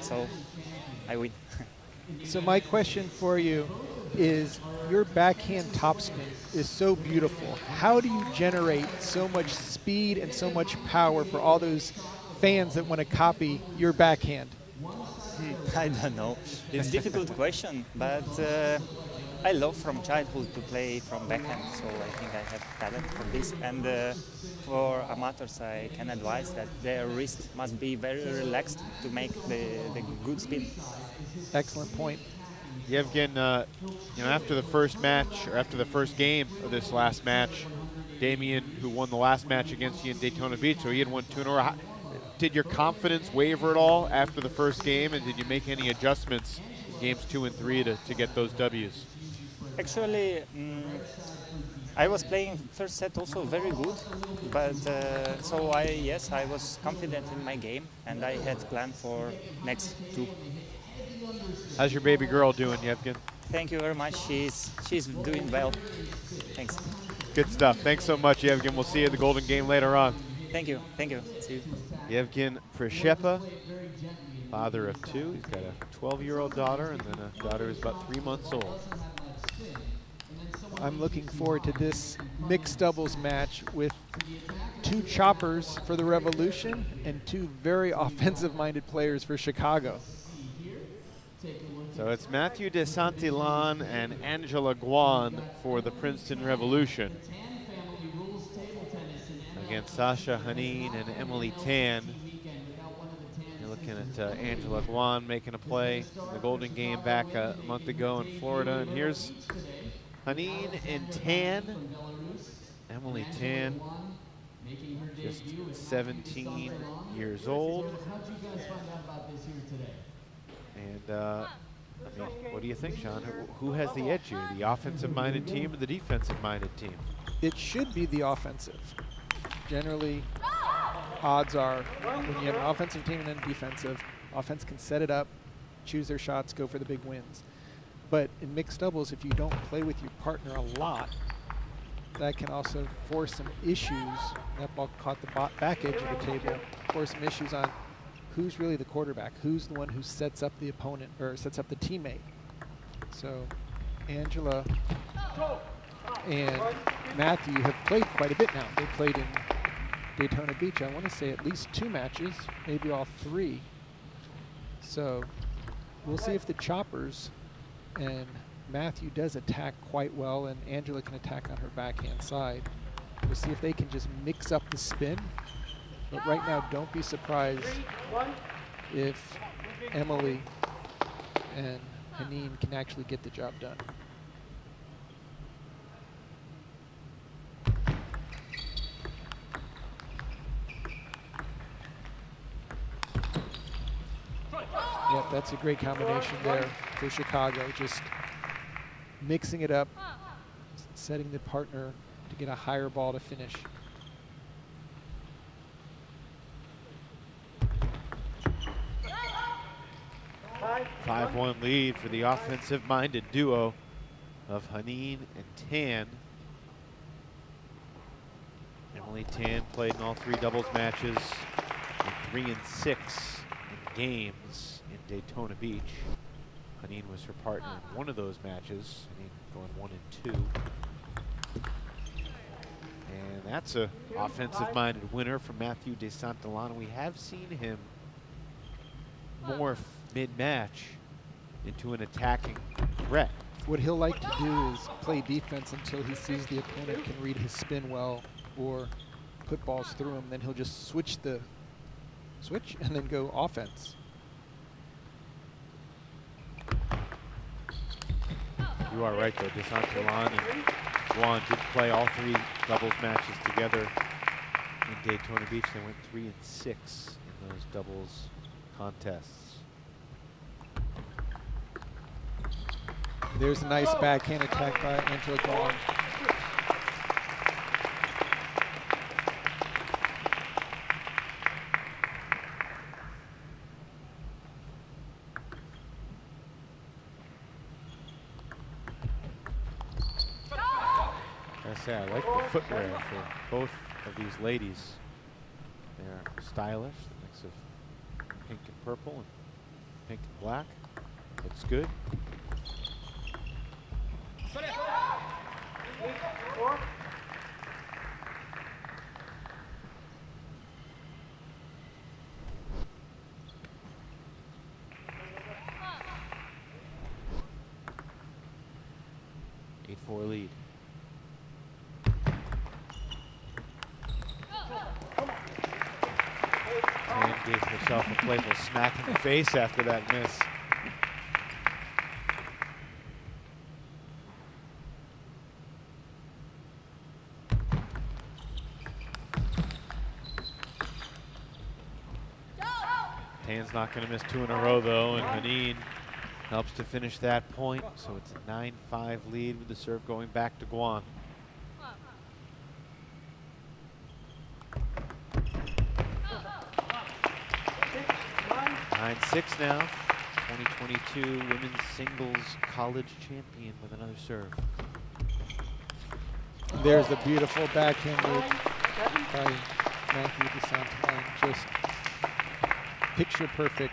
so I win. So my question for you is, your backhand topspin is so beautiful. How do you generate so much speed and so much power for all those fans that want to copy your backhand? I don't know. It's a difficult question, but I love from childhood to play from backhand, so I think I have talent for this. And for amateurs, I can advise that their wrist must be very relaxed to make the good spin. Excellent point. Yevgen, after the first match, or after the first game of this last match, Damien, who won the last match against you in Daytona Beach, so he had won 2 in a row. Did your confidence waver at all after the first game, and did you make any adjustments in games 2 and 3 to get those W's? Actually, I was playing first set also very good, but so I was confident in my game, and I had planned for next 2. How's your baby girl doing, Yevgen? Thank you very much. She's doing well. Thanks. Good stuff. Thanks so much, Yevgen. We'll see you at the Golden Game later on. Thank you. See you. Yevgen Prepa, father of 2. He's got a 12-year-old daughter and then a daughter who's about 3 months old. I'm looking forward to this mixed doubles match with 2 choppers for the Revolution and 2 very offensive-minded players for Chicago. So it's Matthew Des Santan and Angela Guan for the Princeton Revolution against Sasha Hanim and Emily Tan. You're looking at Angela Guan making a play in the Golden Game back a month ago in Florida. And here's Hanim and Tan. Emily Tan, just 17 years old. And what do you think, Sean? Who has the edge here, the offensive-minded team or the defensive-minded team? It should be the offensive. Generally, odds are when you have an offensive team and then defensive, offense can set it up, choose their shots, go for the big wins. But in mixed doubles, if you don't play with your partner a lot, that can also force some issues. That ball caught the back edge of the table, force some issues on who's really the quarterback, who's the one who sets up the opponent or sets up the teammate. So Angela and Matthew have played quite a bit now. They played in Daytona Beach, I want to say at least 2 matches, maybe all 3. So we'll see if the choppers, and Matthew does attack quite well, and Angela can attack on her backhand side. We'll see if they can just mix up the spin. But right now, don't be surprised if Emily and Hanim can actually get the job done. Yep, that's a great combination there for Chicago. Just mixing it up, setting the partner to get a higher ball to finish. A 5-1 lead for the offensive-minded duo of Hanim and Tan. Emily Tan played in all 3 doubles matches, and 3 and 6 in games in Daytona Beach. Hanim was her partner in one of those matches, Hanim going 1 and 2. And that's a offensive-minded winner from Matthew Des Santan. We have seen him morph mid-match into an attacking threat. What he'll like to do is play defense until he sees the opponent can read his spin well or put balls through him. Then he'll just switch and then go offense. You are right, though. Des Santan and Guan did play all 3 doubles matches together in Daytona Beach. They went 3 and 6 in those doubles contests. There's a nice backhand attack by Angela Guan. I say, I like the footwear for both of these ladies. They're stylish, a mix of pink and purple and pink and black. Looks good. Lead. And gave herself a playful smack in the face after that miss. Tan's not going to miss 2 in a row, though, and Hanim helps to finish that point, so it's a 9-5 lead with the serve going back to Guan. Nine 6 now. 2022 women's singles college champion with another serve. There's a beautiful backhand move by Matthew Des Santan. Just picture perfect.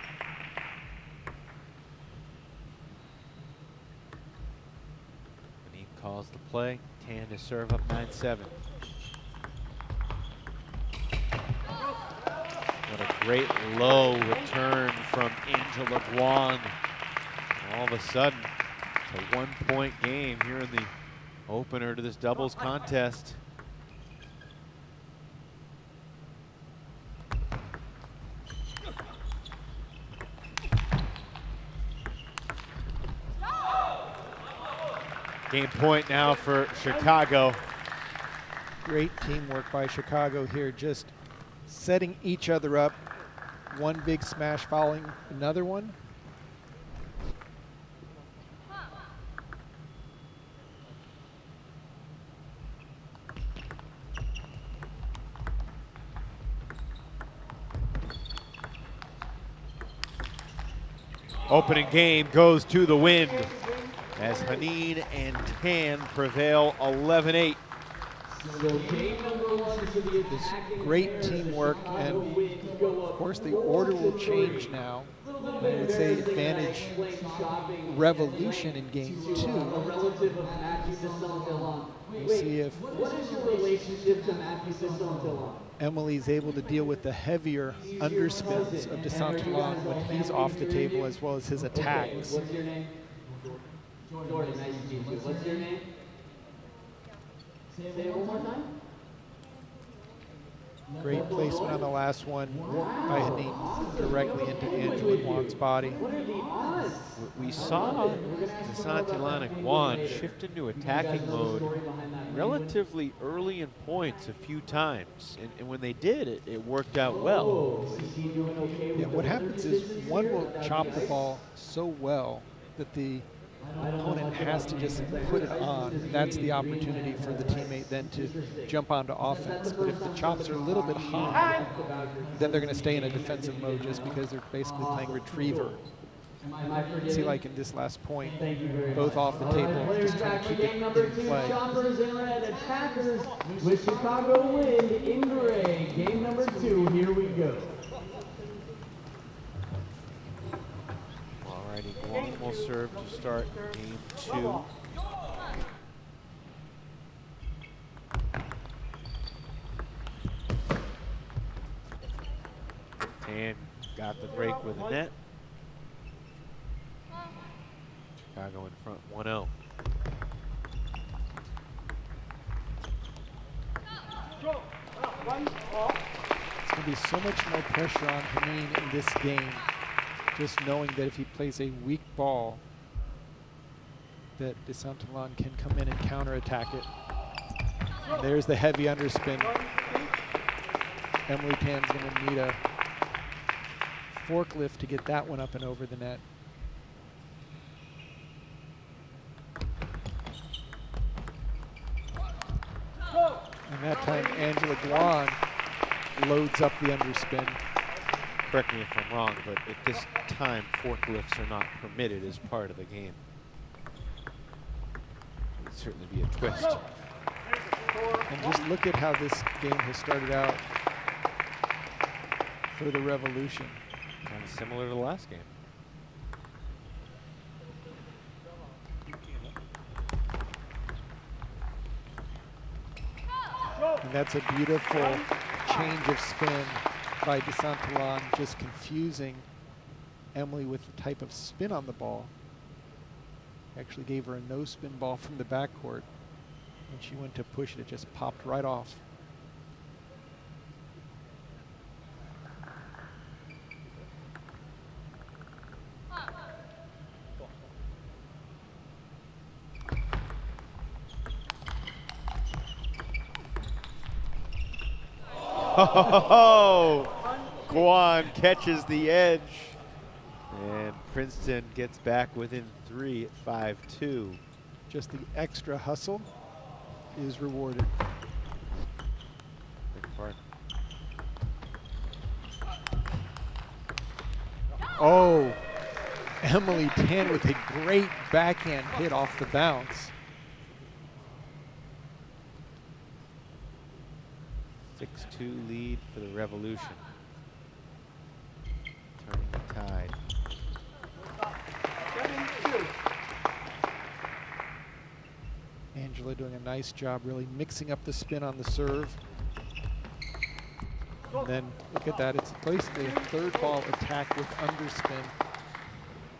Calls the play. Tan to serve up 9-7. What a great low return from Angela Guan. All of a sudden, it's a 1-point game here in the opener to this doubles contest. Game point now for Chicago. Great teamwork by Chicago here, just setting each other up. One big smash following another one. Opening game goes to the wind as Hanim and Tan prevail 11-8. Great teamwork, and of course the order will change now. I would say advantage Revolution in game 2. We'll see if What is your relationship to Matthew Sisson? Emily's able to deal with the heavier underspins of Des Santan when he's off the table, as well as his attacks. What's your name? Jordan, nice to meet you. What's your name? Say it one more time. Great placement on the last one by Hanim, directly into Angela Wang's body. What are the odds? We saw Des Santan and Guan shift into attacking mode relatively early in points a few times. And when they did, it worked out well. Yeah, what happens is one will chop the ball so well that the opponent has to just put it on. That's the opportunity for the teammate then to jump onto offense. But if the chops are a little bit high, then they're going to stay in a defensive mode just because they're basically playing retriever. See, like in this last point, both off the table, just trying to keep it in play. Choppers in red, attackers with Chicago Wind in gray. Game number 2, here we go. Alrighty, Guan will serve to start game 2. And got the break with a net. Chicago in front 1-0. It's going to be so much more pressure on Hanim in this game, just knowing that if he plays a weak ball, that Des Santan can come in and counterattack it. And there's the heavy underspin. Emily Tan's going to need a forklift to get that one up and over the net. And that time, Angela Guan loads up the underspin. Correct me if I'm wrong, but at this time, forklifts are not permitted as part of the game. It would certainly be a twist. And just look at how this game has started out for the Revolution. Kind of similar to the last game. And that's a beautiful change of spin by Des Santan, just confusing Emily with the type of spin on the ball. Actually gave her a no spin ball from the backcourt. When she went to push it, it just popped right off. Oh, Guan catches the edge. And Princeton gets back within 3 at 5-2. Just the extra hustle is rewarded. Big part. Oh, Emily Tan with a great backhand hit off the bounce. 6-2 lead for the Revolution. Turning the tide. Angela doing a nice job really mixing up the spin on the serve. And then look at that, it's basically a third ball attack with underspin.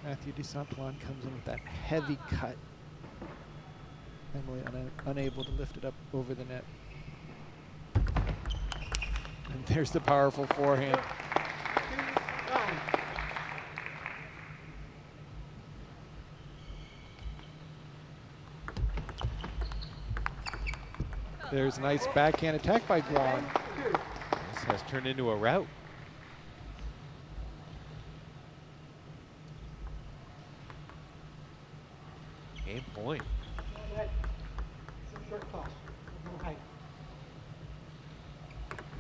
Matthew Des Santan comes in with that heavy cut. Emily unable to lift it up over the net. And there's the powerful forehand. There's a nice backhand attack by Guan. This has turned into a rout. Game point.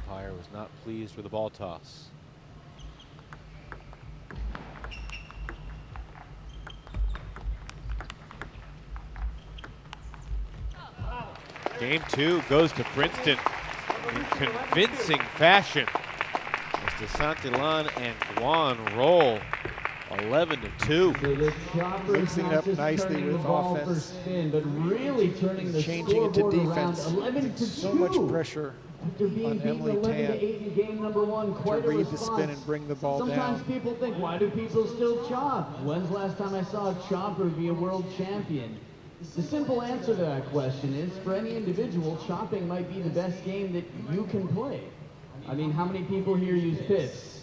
Umpire was not pleased with the ball toss. Game 2 goes to Princeton in convincing fashion as Des Santan and Guan roll 11-2. So the Choppers Mixing it not up just nicely turning the with ball offense. for spin, but really turning the Changing it to scoreboard defense. around 11-2. So much pressure After being on beaten Emily 11-8 Tan in game number 1, to quite a read the response. spin and bring the ball Sometimes down. people think, why do people still chop? When's the last time I saw a chopper be a world champion? The simple answer to that question is, for any individual, chopping might be the best game that you can play. I mean, how many people here use pips?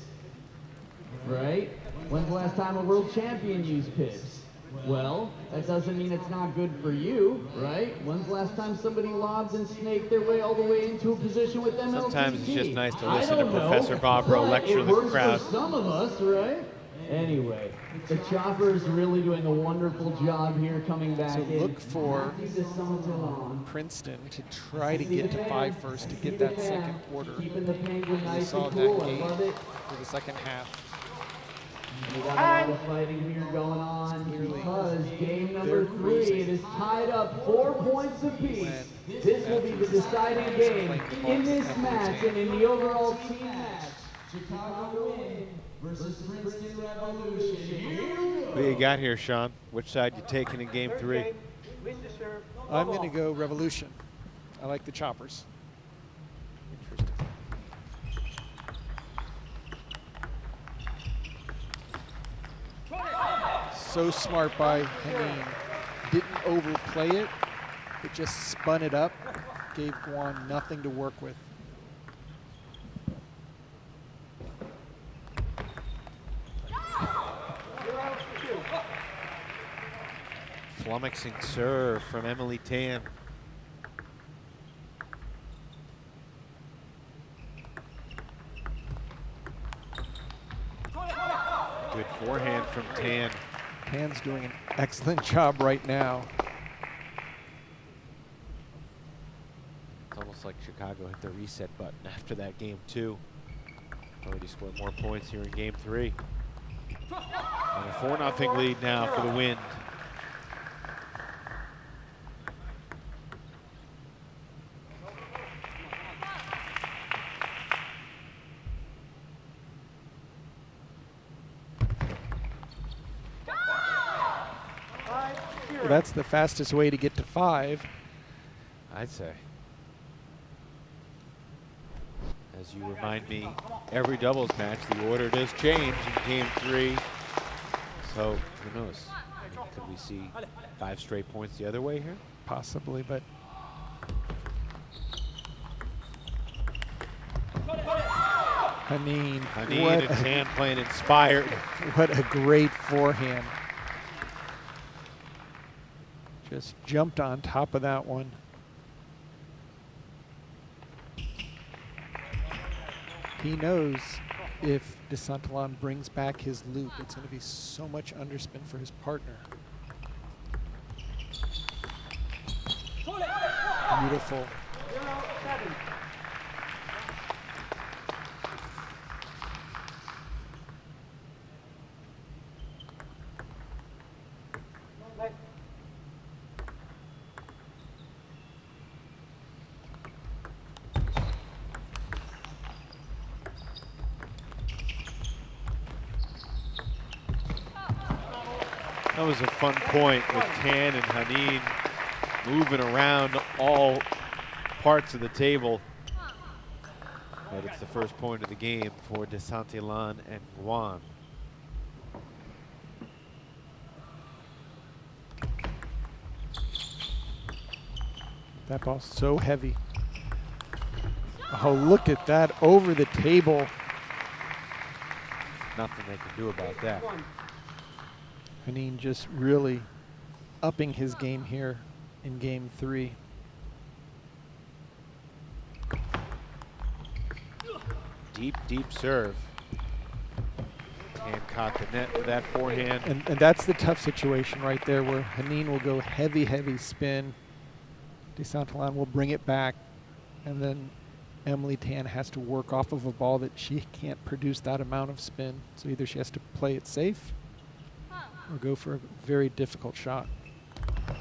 Right? When's the last time a world champion used pips? Well, that doesn't mean it's not good for you, right? When's the last time somebody lobbed and snaked their way all the way into a position with MLTT? Sometimes it's just nice to I listen to don't know, Professor Bobrow but lecture it the works crowd. for some of us, right? Anyway, the Choppers really doing a wonderful job here coming back So in. look for Des Santan. Princeton to try to get to 5 first to get that second quarter. Keeping the Penguin We nice saw and that cool. I game love it. for the second half. We got a lot of fighting here going on because game number 3, it is tied up 4 points apiece. This will be the deciding game in this match and in the overall team match. Chicago Win versus Princeton Revolution. What do you got here, Sean? Which side you taking in game 3? I'm going to go Revolution. I like the Choppers. Interesting. So smart by Hanim. Didn't overplay it, but just spun it up. Gave Guan nothing to work with. Flummoxing serve from Emily Tan. Good forehand from Tan. Tan's doing an excellent job right now. It's almost like Chicago hit the reset button after that game 2. Already scored more points here in game 3. And a 4-0 lead now for the Wind. Well, that's the fastest way to get to 5. I'd say. As you remind me, every doubles match, the order does change in game 3. So who knows? I mean, could we see 5 straight points the other way here? Possibly, but Hanim, Hanim and Tan playing inspired. what a great forehand. Just jumped on top of that one. He knows if Des Santan brings back his loop, it's going to be so much underspin for his partner. Beautiful. That was a fun point with Tan and Hanim moving around all parts of the table. But it's the first point of the game for Des Santan and Guan. That ball's so heavy. Oh, look at that over the table. Nothing they can do about that. Hanim just really upping his game here in game 3. Deep, deep serve. Tan caught the net with that forehand. And that's the tough situation right there where Hanim will go heavy, heavy spin. Des Santan will bring it back. And then Emily Tan has to work off of a ball that she can't produce that amount of spin. So either she has to play it safe or go for a very difficult shot. I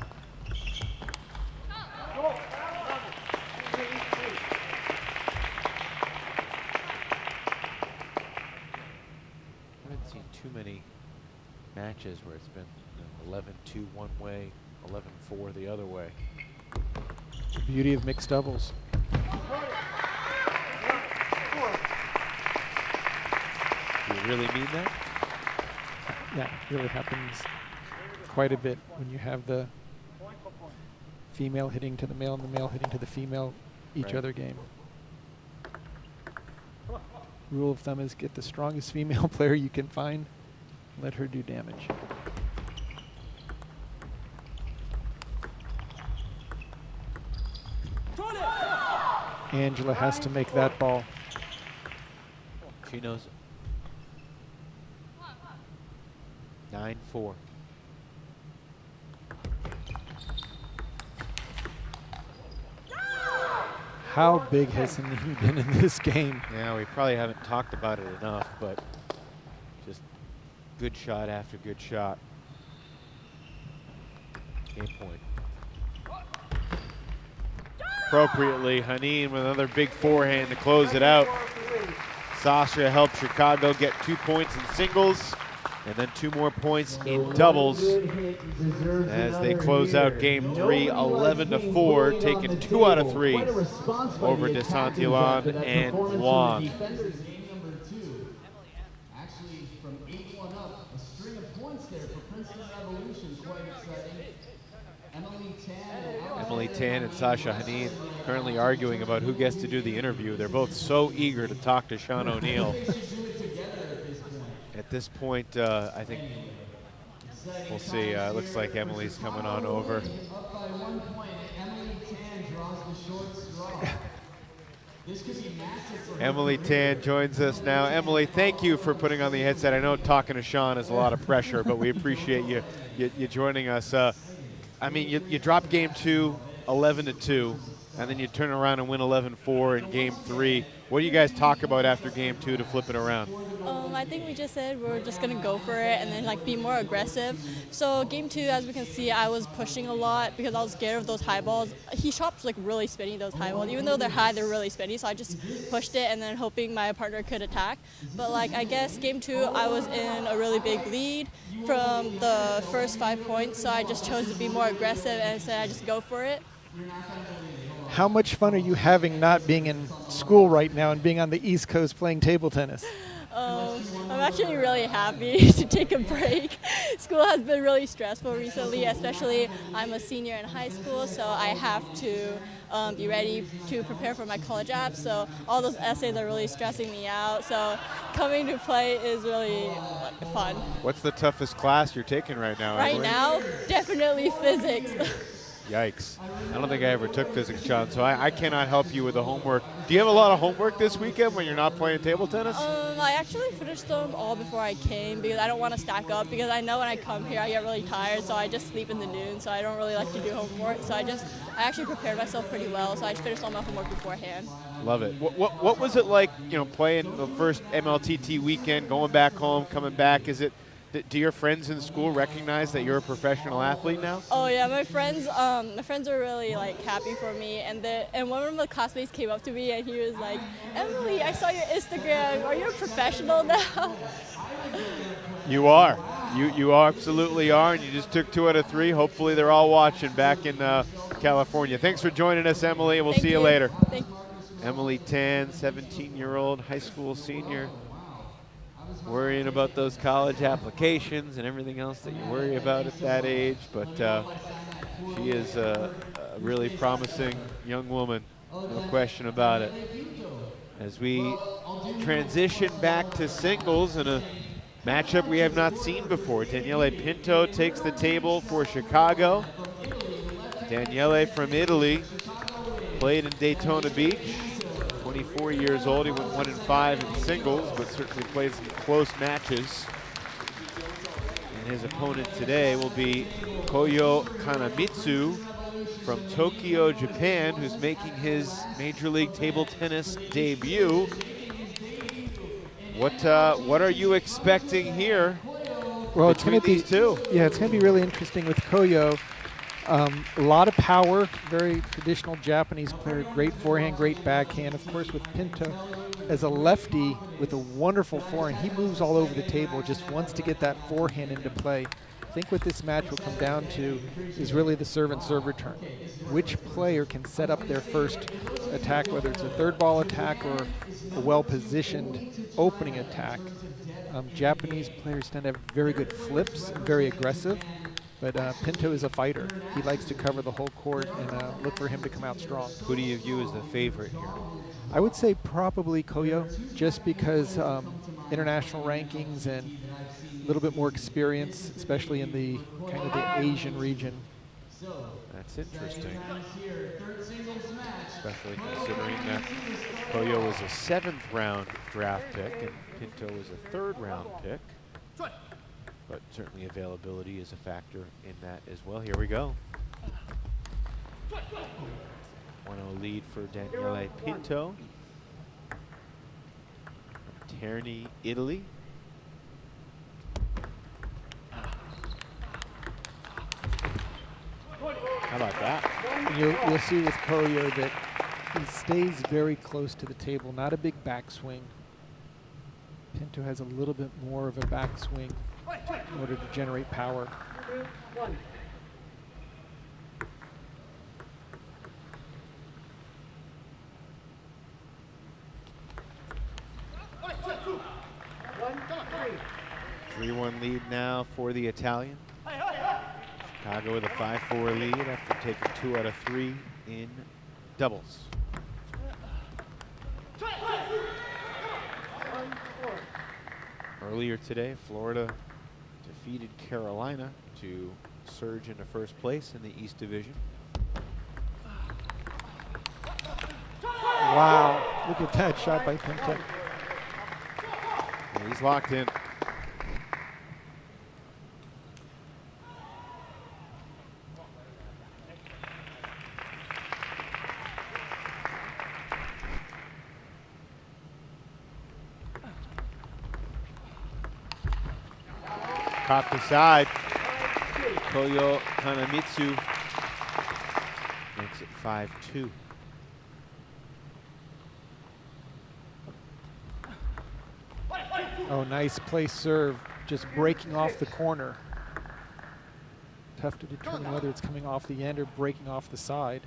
haven't seen too many matches where it's been 11-2 one way, 11-4 the other way. The beauty of mixed doubles. Do you really mean that? Yeah, it really happens quite a bit when you have the female hitting to the male and the male hitting to the female each other game. Rule of thumb is get the strongest female player you can find, let her do damage. Angela has to make that ball. She knows it. 9-4. How big has Hanim been in this game? Yeah, we probably haven't talked about it enough, but just good shot after good shot. Game point. Appropriately, Hanim with another big forehand to close it out. Sasha helped Chicago get 2 points in singles and then 2 more points in doubles as they close out game 3, 11-4, taking 2 out of 3 over Des Santan and Wang. Actually, from 8-1 up, a string of points there for Princeton Revolution, quite exciting. Emily Tan and Sasha Hanim currently arguing about who gets to do the interview. They're both so eager to talk to Sean O'Neill. At this point, I think we'll see. Looks like Emily's coming on over. Up by 1 point, Emily Tan draws the short straw. This could be massive for Emily Tan joins us now. Emily, thank you for putting on the headset. I know talking to Sean is a lot of pressure, but we appreciate you joining us. I mean, you drop game 2, 11-2, and then you turn around and win 11-4 in game 3. What do you guys talk about after game 2 to flip it around? I think we just said we're just going to go for it and then like be more aggressive. So game 2, as we can see, I was pushing a lot because I was scared of those high balls. He shops like really spinny, those high balls. Even though they're high, they're really spinny. So I just pushed it and then hoping my partner could attack. But like I guess game 2, I was in a really big lead from the first 5 points. So I just chose to be more aggressive and said I just go for it. How much fun are you having not being in school right now and being on the East Coast playing table tennis? I'm actually really happy to take a break. School has been really stressful recently, especially I'm a senior in high school, so I have to be ready to prepare for my college apps. So all those essays are really stressing me out. So coming to play is really fun. What's the toughest class you're taking right now, Right Emily? now, definitely physics. Yikes. I don't think I ever took physics, John, so I cannot help you with the homework. Do you have a lot of homework this weekend when you're not playing table tennis? I actually finished them all before I came because I don't want to stack up because I know when I come here I get really tired, so I just sleep in the noon, so I don't really like to do homework. So I actually prepared myself pretty well, so I finished all my homework beforehand. Love it. What was it like, playing the first MLTT weekend, going back home, coming back? Do your friends in school recognize that you're a professional athlete now? Oh yeah, my friends are really like happy for me, and one of my classmates came up to me and he was like, "Emily, I saw your Instagram. Are you a professional now?" You are. You absolutely are, and you just took 2 out of 3. Hopefully they're all watching back in California. Thanks for joining us, Emily, and we'll see you later. Thank you. Emily Tan, 17-year-old high school senior. Worrying about those college applications and everything else that you worry about at that age, but she is a really promising young woman, no question about it. As we transition back to singles in a matchup we have not seen before, Daniele Pinto takes the table for Chicago. Daniele from Italy, played in Daytona Beach. 24 years old, he went 1-5 in singles, but certainly played some close matches. And his opponent today will be Koyo Kanamitsu from Tokyo, Japan, who's making his Major League Table Tennis debut. What are you expecting here? Well, it's going to be these two? Yeah, it's going to be really interesting with Koyo. A lot of power, very traditional Japanese player, great forehand, great backhand. Of course, with Pinto, as a lefty with a wonderful forehand, he moves all over the table, just wants to get that forehand into play. I think what this match will come down to is really the serve and serve return. Which player can set up their first attack, whether it's a third ball attack or a well-positioned opening attack. Japanese players tend to have very good flips and very aggressive, but Pinto is a fighter. He likes to cover the whole court and look for him to come out strong. Who do you view as the favorite here? I would say probably Koyo, just because international rankings and a little bit more experience, especially in the kind of the Asian region. That's interesting, especially considering that Koyo was a 7th round draft pick and Pinto was a 3rd round pick. But certainly availability is a factor in that as well. Here we go. 1-0 lead for Daniele Pinto from Terni, Italy. How about that? You'll see with Koyo that he stays very close to the table, not a big backswing. Pinto has a little bit more of a backswing in order to generate power. Three-1 lead now for the Italian. Chicago with a 5-4 lead after taking 2 out of 3 in doubles. Earlier today, Florida defeated Carolina to surge into first place in the East Division. Wow, look at that shot by Pinto. And he's locked in. Caught the side. Koyo Kanamitsu makes it 5-2. Oh, nice place serve, just breaking off the corner. Tough to determine whether it's coming off the end or breaking off the side.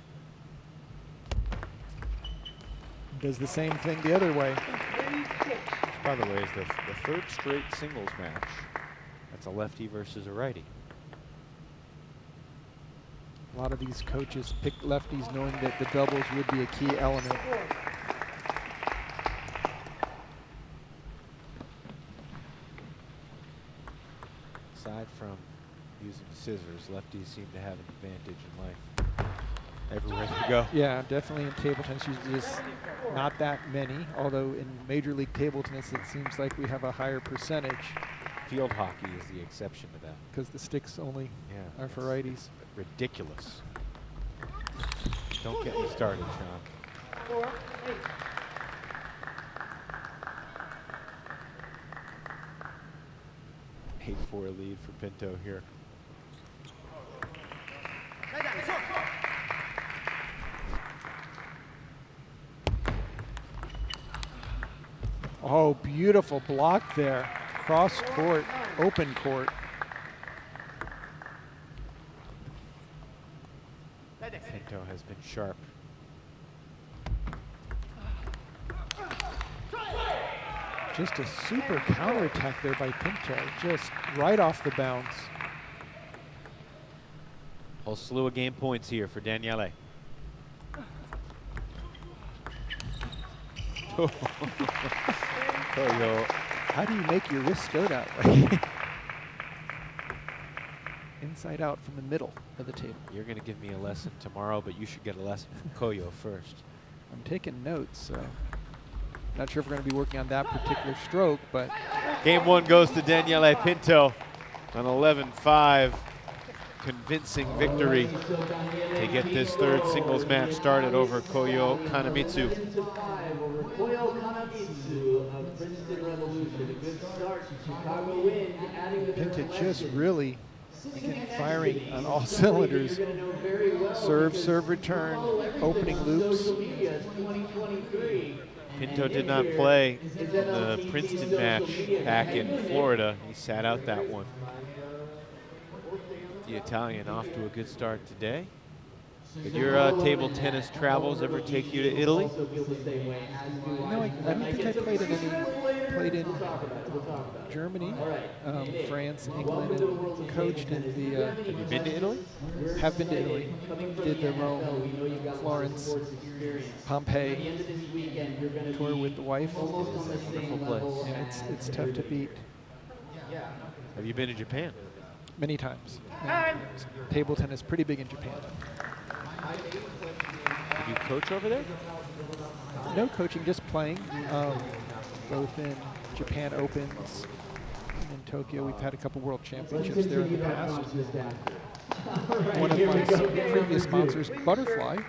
Does the same thing the other way. Which, by the way, is the 3rd straight singles match. That's a lefty versus a righty. A lot of these coaches pick lefties knowing that the doubles would be a key element. Aside from using scissors, lefties seem to have an advantage in life. Everywhere they go. Yeah, definitely in table tennis, just not that many, although in Major League Table Tennis it seems like we have a higher percentage. Field hockey is the exception to that. Because the sticks only are for righties. Ridiculous. Don't get me started, Sean. 8-4 lead for Pinto here. Oh, beautiful block there. Cross court, open court. Pinto has been sharp. Just a super counterattack there by Pinto, just right off the bounce. Whole slew of game points here for Daniele. Koyo, how do you make your wrist go that way? Inside out from the middle of the table. You're going to give me a lesson tomorrow, but you should get a lesson from Koyo first. I'm taking notes, so not sure if we're going to be working on that particular stroke, but. Game 1 goes to Daniele Pinto, an 11-5 convincing victory to get this 3rd singles match started over Koyo Kanamitsu. Pinto just really, again, firing on all cylinders. Serve, serve, return, opening loops. Pinto did not play in the Princeton match back in Florida. He sat out that one. The Italian off to a good start today. Did your table tennis travels ever take you to Italy? No, I don't think I played in any. Played in Germany, France, England, and coached in the. Have you been to Italy? Have been to Italy. Did the Rome, Florence, Pompeii tour with the wife. It is a wonderful place. Yeah, it's tough to beat. Have you been to Japan? Many times. Table tennis, pretty big in Japan. Did you coach over there? No coaching, just playing. Both in Japan Opens and in Tokyo. We've had a couple world championships there in the past. One of my previous sponsors, Butterfly,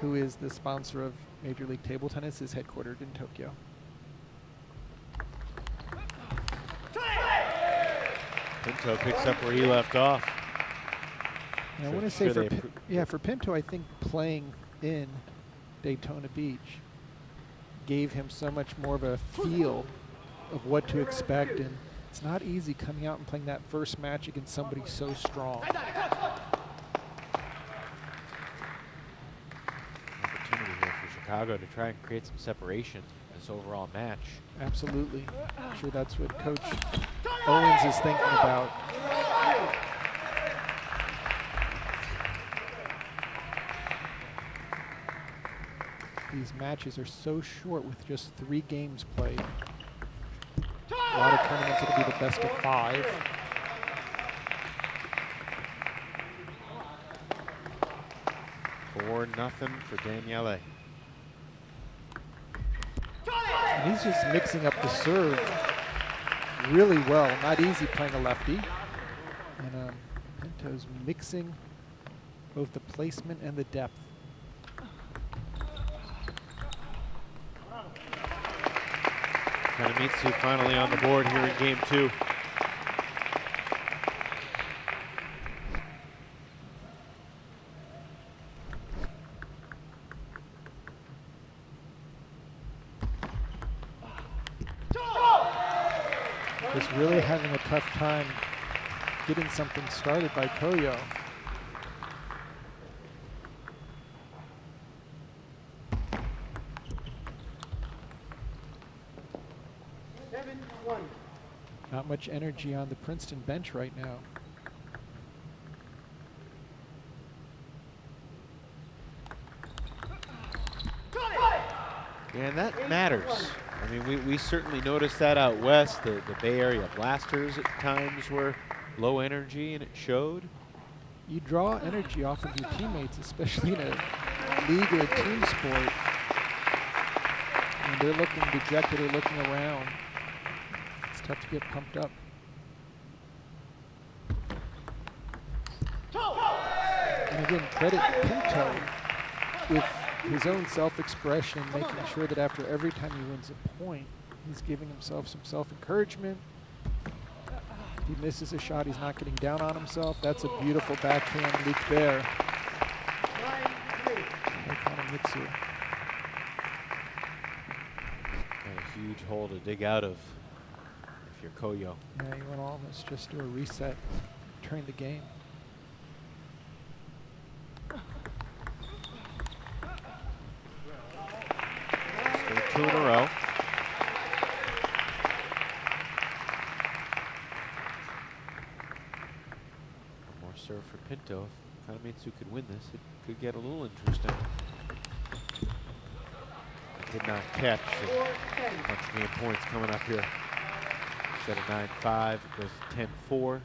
who is the sponsor of Major League Table Tennis, is headquartered in Tokyo. Pinto picks up where he left off. And I want to say for Pinto, I think playing in Daytona Beach gave him so much more of a feel of what to expect, and it's not easy coming out and playing that first match against somebody so strong. Opportunity here for Chicago to try and create some separation in this overall match. Absolutely. I'm sure that's what Coach Owens is thinking about. These matches are so short with just 3 games played. A lot of tournaments it'll be the best of 5. Nothing for Daniele. And he's just mixing up the serve really well. Not easy playing a lefty. And Pinto's mixing both the placement and the depth. Kanamitsu finally on the board here in game 2. Just really having a tough time getting something started by Koyo. Not much energy on the Princeton bench right now. Yeah, and that matters. I mean, we certainly noticed that out west. The Bay Area Blasters at times were low energy, and it showed. You draw energy off of your teammates, especially in a league or a team sport. And they're looking dejected or looking around. It's tough to get pumped up. And again, credit Pinto with his own self-expression, making sure that after every time he wins a point, he's giving himself some self-encouragement. If he misses a shot, he's not getting down on himself. That's a beautiful backhand leak there by Kanamitsu. And a huge hole to dig out of if you're Koyo. Yeah, you want to almost just do a reset, turn the game. Still 2 in a row. More serve for Pinto. If Kanamitsu could win this, it could get a little interesting. Did not catch. A bunch of game points coming up here. Instead of 9-5, it goes 10-4.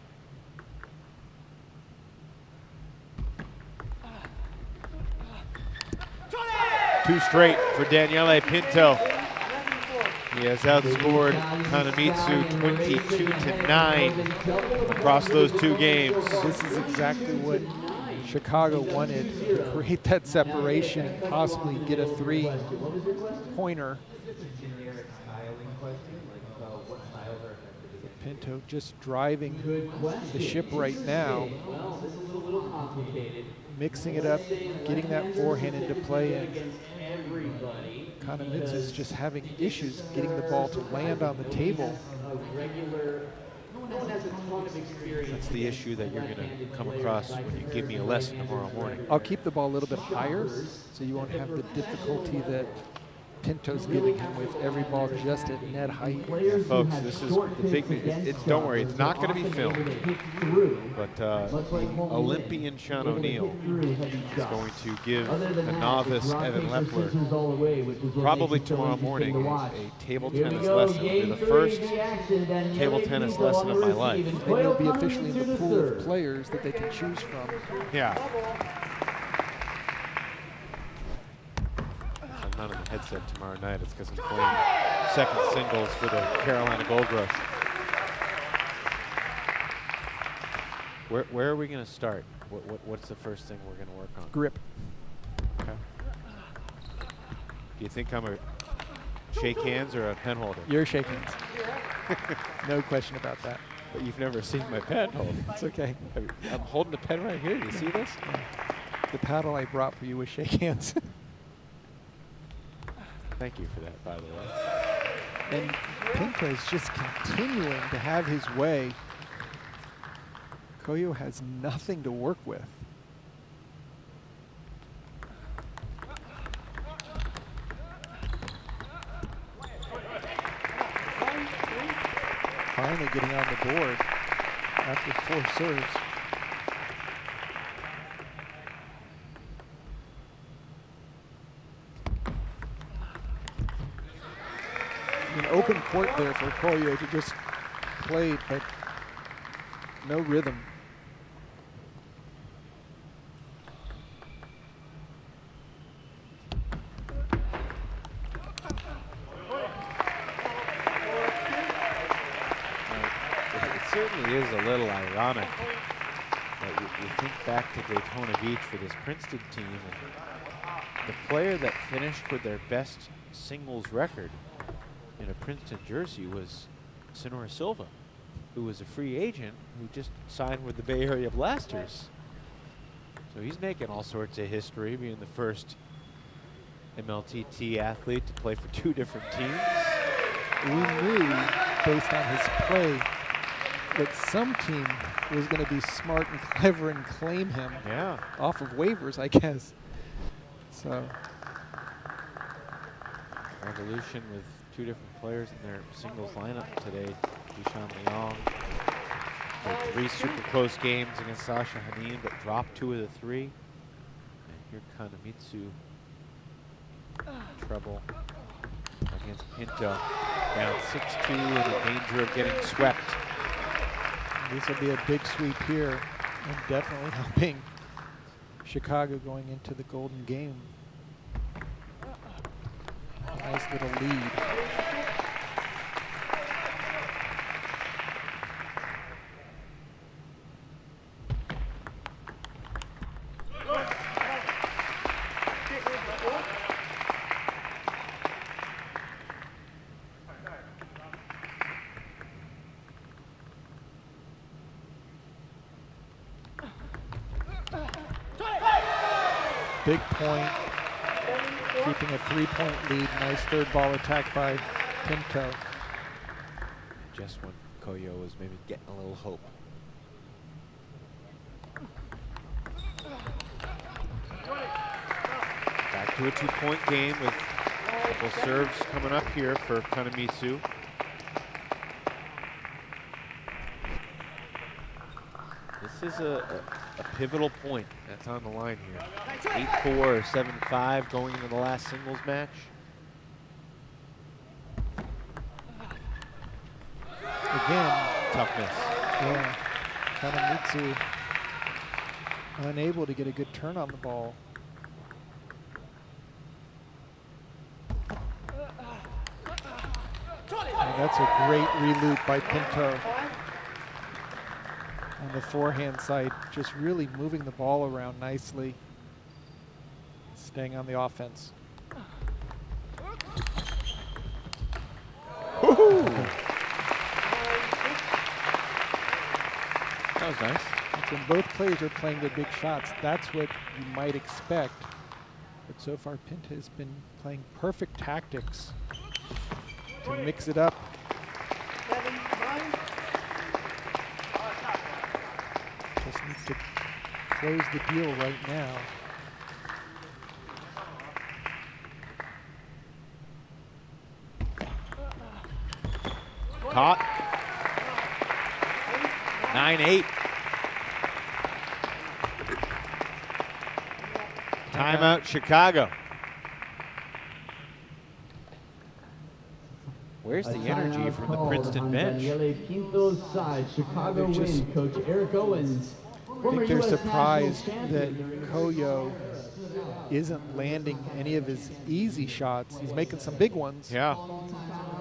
Two straight for Daniele Pinto. He has outscored Kanamitsu 22-9 across those 2 games. This is exactly what Chicago wanted, to create that separation and possibly get a 3-pointer. Pinto just driving the ship right now. Well, this is a little complicated. mixing it up, getting that forehand into play, and Kanamitsu is just having issues getting the ball to land on the table. That's the issue that you're going to come across when you give me a lesson tomorrow morning. I'll keep the ball a little bit higher so you won't have the difficulty that Pinto's giving him with every ball just at net height. Yeah, folks, this is the big thing. Don't worry, it's not going to be filmed. But Olympian Sean O'Neill is going to give the novice Evan Lepler probably tomorrow morning a table tennis lesson. It'll be the first table tennis lesson of my life. And you'll be officially in the pool of players that they can choose from. Yeah. Not in the headset tomorrow night. It's because I'm playing second singles for the Carolina Gold Rush. Where are we going to start? What's the first thing we're going to work on? Grip. Okay. Do you think I'm a shake hands or a pen holder? You're shaking hands. No question about that. But you've never seen my pen hold. It's okay. I'm holding the pen right here. Do you see this? The paddle I brought for you was shake hands. Thank you for that, by the way. And Pinto is just continuing to have his way. Koyo has nothing to work with. Finally getting on the board after 4 serves. An open court there for Koyo to just play, but no rhythm. It certainly is a little ironic that you think back to Daytona Beach for this Princeton team, and the player that finished with their best singles record in a Princeton jersey was Sonora Silva, who was a free agent who just signed with the Bay Area Blasters. So he's making all sorts of history, being the first MLTT athlete to play for 2 different teams. We knew, based on his play, that some team was going to be smart and clever and claim him off of waivers, I guess. So Revolution with 2 different players in their singles lineup today. Jinxin Wang played 3 super close games against Sasha Hanim, but dropped 2 of the 3. And here Kanamitsu, trouble against Pinto, down 6-2 and in danger of getting swept. this will be a big sweep here and definitely helping Chicago going into the Golden Game. Nice little lead. Big point, keeping a 3-point lead. Nice third ball attack by Pinto. Just when Koyo was maybe getting a little hope. Back to a 2-point game with a couple serves coming up here for Kanamitsu. This is a pivotal point that's on the line here. 8-4 or 7-5 going into the last singles match. Again, Toughness. Yeah, Kanamitsu unable to get a good turn on the ball. And that's a great reloop by Pinto. On the forehand side, just really moving the ball around nicely. Staying on the offense. That was nice. When both players are playing their big shots, that's what you might expect. But so far, Pinto has been playing perfect tactics to mix it up. Just needs to close the deal right now. Caught. 9-8. Timeout, Chicago. Where's the energy from the Princeton bench? Pinto's side, Chicago win, Coach Eric Owens. I think they're surprised that Koyo isn't landing any of his easy shots. He's making some big ones. Yeah.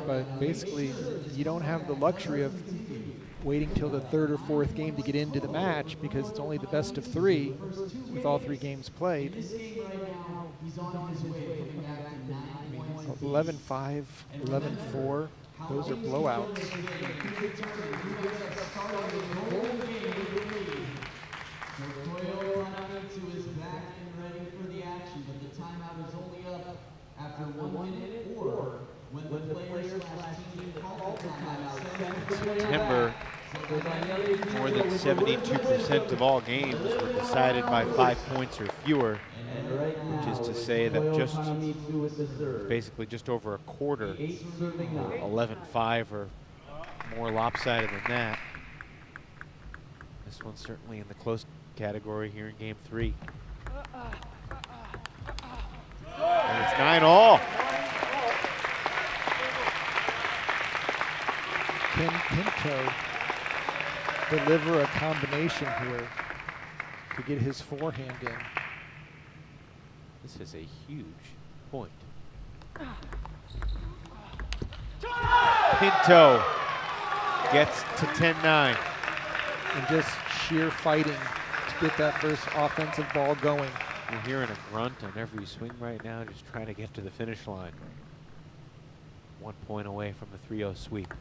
But basically, you don't have the luxury of waiting till the third or fourth game to get into the match because it's only the best of three with all three games played. 11-5, 11-4, those are blowouts. Kanamitsu is back and ready for the action, but the timeout is only up after 1 minute or when the players/team call the timeout. September, more than 72% of all games were decided by 5 points or fewer, which is to say that just basically just over a quarter, 11-5 or more lopsided than that. This one's certainly in the close category here in game 3. And it's 9-all. Can Pinto deliver a combination here to get his forehand in? This is a huge point. Pinto gets to 10-9. And just sheer fighting to get that first offensive ball going. You're hearing a grunt on every swing right now, just trying to get to the finish line. 1 point away from the 3-0 sweep.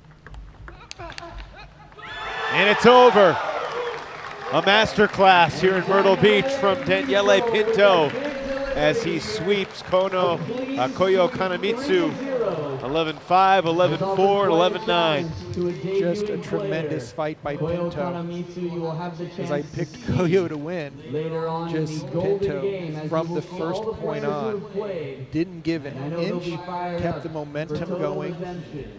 And it's over. A masterclass here in Myrtle Beach from Daniele Pinto as he sweeps Koyo Kanamitsu 11-5, 11-4, 11-9. Just a tremendous fight by Pinto. As I picked Koyo to win, just Pinto from the first point on didn't give an inch, kept the momentum going,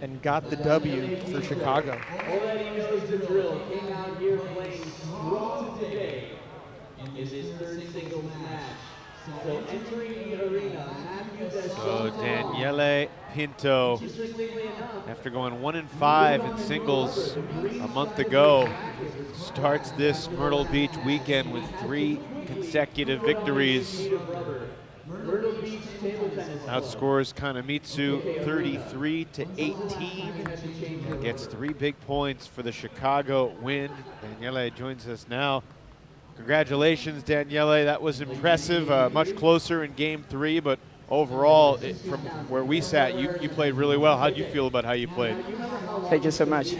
and got the W for Chicago. All that he was the drill came out here playing strong today in his third singles match. So entering the arena, So Daniele Pinto, after going 1-5 in singles a month ago, starts this Myrtle Beach weekend with 3 consecutive victories. Outscores Kanamitsu 33-18. Gets 3 big points for the Chicago win. Daniele joins us now. Congratulations, Daniele. That was impressive. Much closer in game 3, but overall, from where we sat, you played really well. How did you feel about how you played? Thank you so much.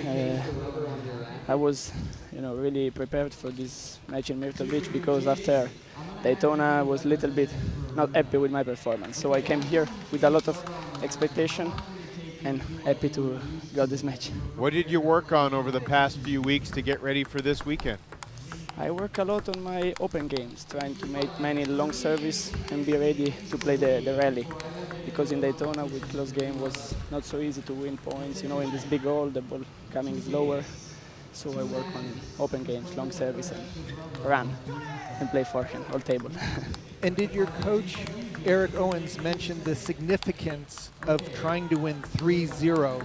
I was, really prepared for this match in Myrtle Beach because after Daytona I was a little bit not happy with my performance. So I came here with a lot of expectation and happy to go this match. What did you work on over the past few weeks to get ready for this weekend? I work a lot on my open games, trying to make many long service and be ready to play the rally. Because in Daytona with close game was not so easy to win points. In this big hole, the ball coming slower. So I work on open games, long service, and run, and play forehand, all table. And did your coach, Eric Owens, mention the significance of trying to win 3-0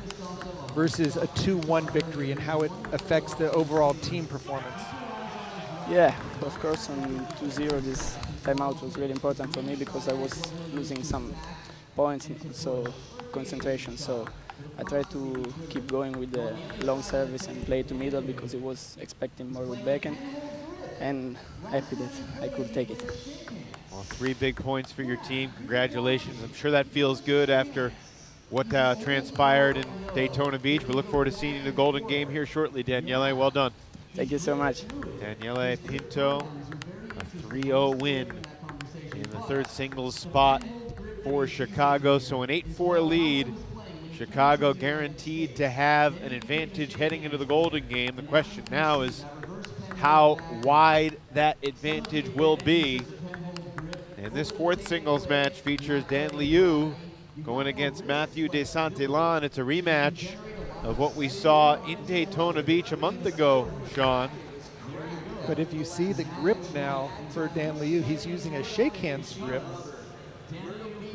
versus a 2-1 victory and how it affects the overall team performance? Yeah, of course, on 2-0 this timeout was really important for me because I was losing some points, so concentration. So I tried to keep going with the long service and play to middle because I was expecting more with backhand, and happy that I could take it. Well, 3 big points for your team. Congratulations. I'm sure that feels good after what transpired in Daytona Beach. We look forward to seeing you in the Golden Game here shortly, Daniele. Well done. Thank you so much. Yeah. Daniele Pinto, a 3-0 win in the third singles spot for Chicago. So an 8-4 lead. Chicago guaranteed to have an advantage heading into the Golden Game. The question now is how wide that advantage will be. And this fourth singles match features Dan Liu going against Matthew Des Santan. It's a rematch of what we saw in Daytona Beach a month ago, Sean. But if you see the grip now for Dan Liu, he's using a shake hands grip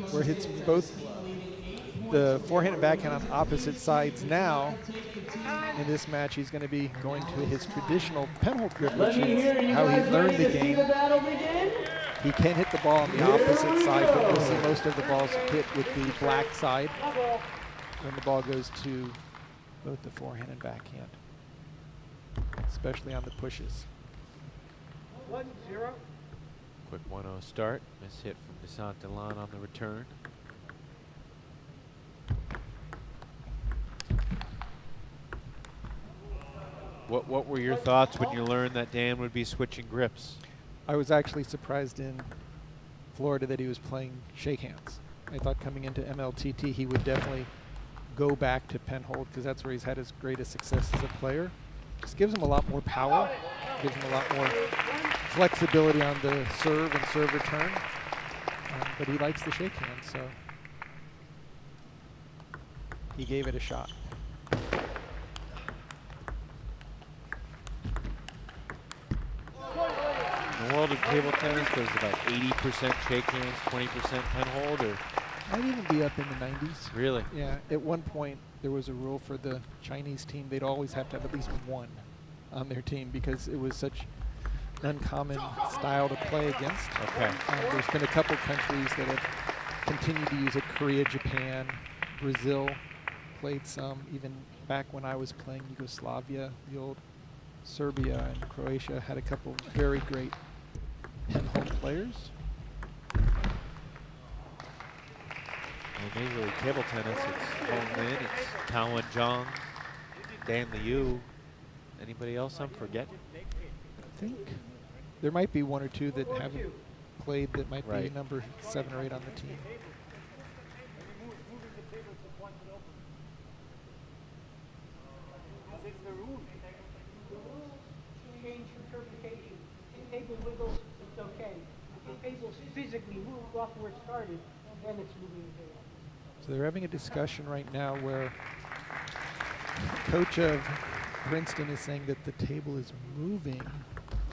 where it's both the forehand and backhand on opposite sides now. In this match, he's going to be going to his traditional penhold grip, which is how he learned the game. He can hit the ball on the opposite side, but you'll see most of the balls hit with the black side when the ball goes to both the forehand and backhand, especially on the pushes. 1-0. Quick 1-0 start. Miss hit from Des Santan on the return. What were your thoughts when you learned that Dan would be switching grips? I was actually surprised in Florida that he was playing shake hands. I thought coming into MLTT he would definitely go back to penhold because that's where he's had his greatest success as a player. Just gives him a lot more power, gives him a lot more flexibility on the serve and serve return, but he likes the shake hand, so he gave it a shot. In the world of table tennis, there's about 80% shake hands, 20% penhold, or Might even be up in the 90s. really? Yeah, at one point there was a rule for the Chinese team. They'd always have to have at least one on their team because it was such an uncommon style to play against. Okay. There's been a couple countries that have continued to use it. Korea, Japan, Brazil played some. Even back when I was playing Yugoslavia, the old Serbia and Croatia had a couple very great penhold players. Well, Major League Table Tennis, it's Hong Lin, it's Tao Zhang, Dan Liu. Anybody else I'm forgetting? I think there might be one or two that haven't played that might be number 7 or 8 on the team. Change interpretation. If table wiggles, it's okay. If table physically move off where it started, then it's moving the table. So they're having a discussion right now where the coach of Princeton is saying that the table is moving,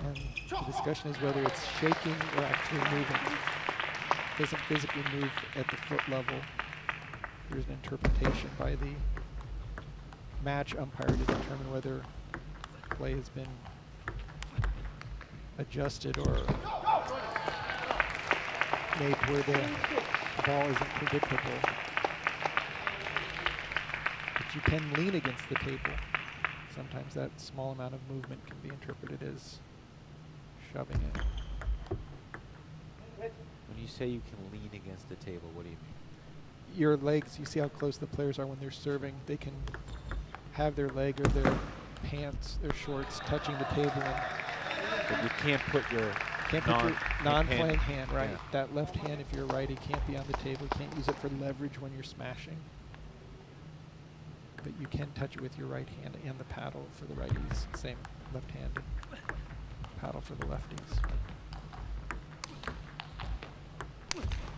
and the discussion is whether it's shaking or actually moving. It doesn't physically move at the foot level. There's an interpretation by the match umpire to determine whether play has been adjusted or made to where the ball isn't predictable. But you can lean against the table. Sometimes that small amount of movement can be interpreted as shoving it. When you say you can lean against the table, what do you mean? Your legs, you see how close the players are when they're serving. They can have their leg or their pants, their shorts touching the table. And but you can't put your non-playing hand, right? Yeah. That left hand, if you're a righty, can't be on the table. You can't use it for leverage when you're smashing. But you can touch it with your right hand and the paddle for the righties. Same left-handed paddle for the lefties.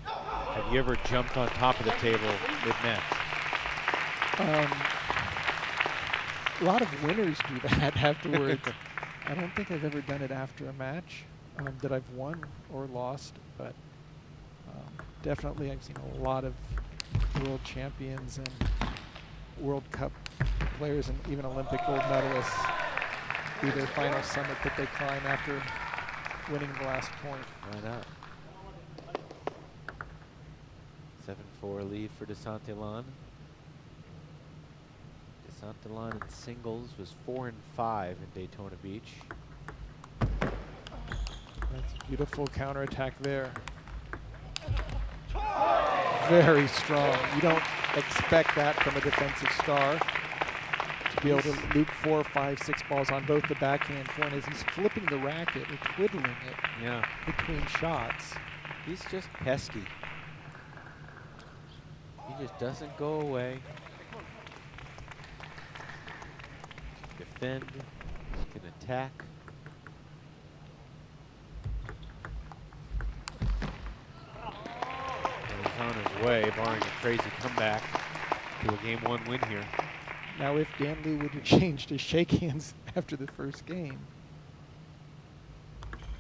Have you ever jumped on top of the table mid-match? A lot of winners do that afterwards. I don't think I've ever done it after a match that I've won or lost, but definitely I've seen a lot of world champions and World Cup players and even Olympic gold medalists do their final summit that they climb after winning the last point. Why not? 7-4 lead for Des Santan. Des Santan in singles was 4-5 in Daytona Beach. That's a beautiful counterattack there. Very strong. You don't expect that from a defensive star. be able to loop 4, 5, 6 balls on both the backhand forehand as he's flipping the racket or twiddling it between shots. He's just pesky. He just doesn't go away. Defend, he can attack. And he's on his way, barring a crazy comeback, to a Game 1 win here. Now, if Dan Liu would have changed his shake hands after the first game,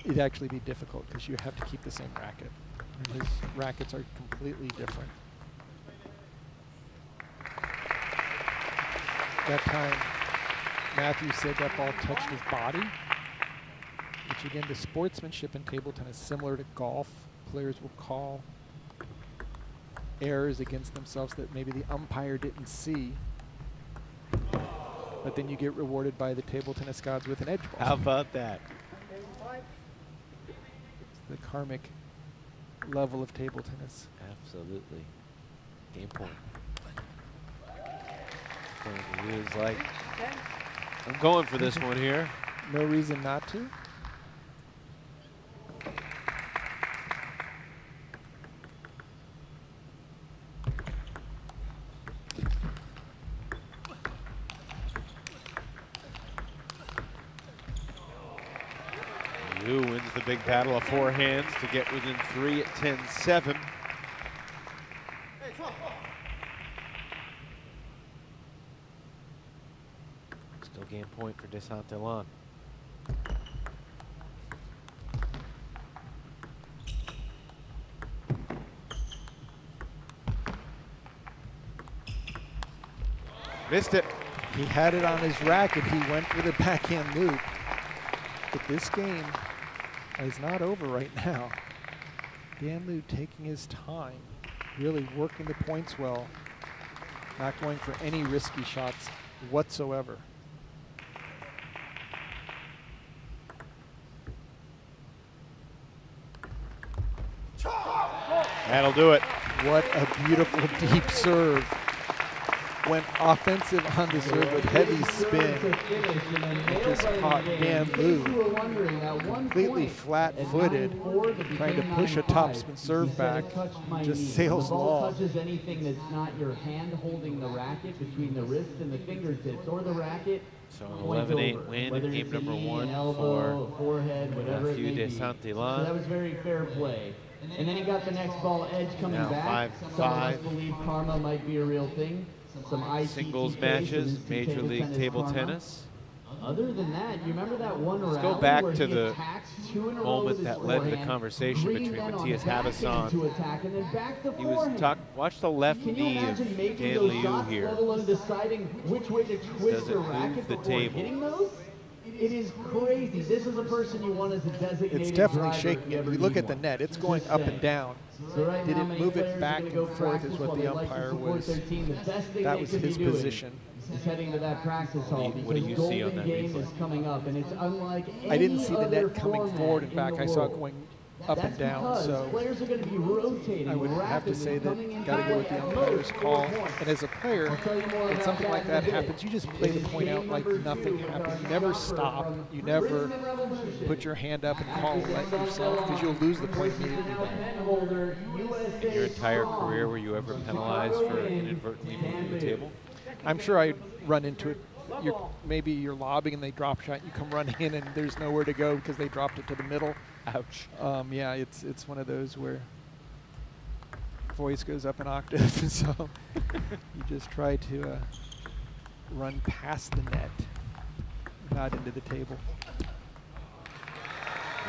it'd actually be difficult because you have to keep the same racket. And his rackets are completely different. That time, Matthew said that ball touched his body, which again, the sportsmanship in table tennis, similar to golf, players will call errors against themselves that maybe the umpire didn't see. But then you get rewarded by the table tennis gods with an edge ball. How about that? It's the karmic level of table tennis. Absolutely. Game point. He was like, I'm going for this one here. No reason not to. Liu wins the big battle of forehands to get within 3 at 10-7. Still game point for Des Santan. Missed it. He had it on his racket. He went for the backhand loop. But this game is not over right now. Dan Liu taking his time, really working the points well, not going for any risky shots whatsoever. That'll do it. What a beautiful deep serve. Went offensive on the serve with heavy spin. It just caught Dan Liu completely flat-footed, trying to push a topspin serve back. Just sails long. Touches anything that's not your hand holding the racket between the wrist and the fingertips, or the racket. So an 11-8 win in game number 1 for Matthew Des Santan. So that was very fair play. And then he got the next ball edge coming back. 5-5. Some of us believe karma might be a real thing. Some singles matches, Major League Table Tennis. Other than that, you remember that one Let's go back to the moment that led to the conversation between Matthias Havassan. He was watch the left knee of Dan Liu here. Does it move the table? It is crazy. This is a person you want as a designated It's definitely driver shaking it. We look at the net. It's going up and down. So right Did now, it many move it players are back gonna and go for forth practice is what while the they like to umpire support was. their team. The best thing That they was could be his doing position. is heading to that practice hall, What do you because see on Golden that Game replay? is coming up, and it's unlike I didn't any see the other net coming format forward and in back. the I saw it world. going up That's and down. because So players are going to be rotating. I would have to say coming that in got to go with the umpire's call. And as a player, I'll tell you more when about something like that in a bit. happens, you just play the point out like nothing happened. You never stop. You never put your hand up and call and let yourself, because you'll lose the point immediately. In your entire career, were you ever penalized for inadvertently moving the table? I'm sure I run into it. Maybe you're lobbing and they drop shot. You come running in and there's nowhere to go because they dropped it to the middle. Ouch. Yeah, it's one of those where voice goes up an octave, so you just try to run past the net, not into the table.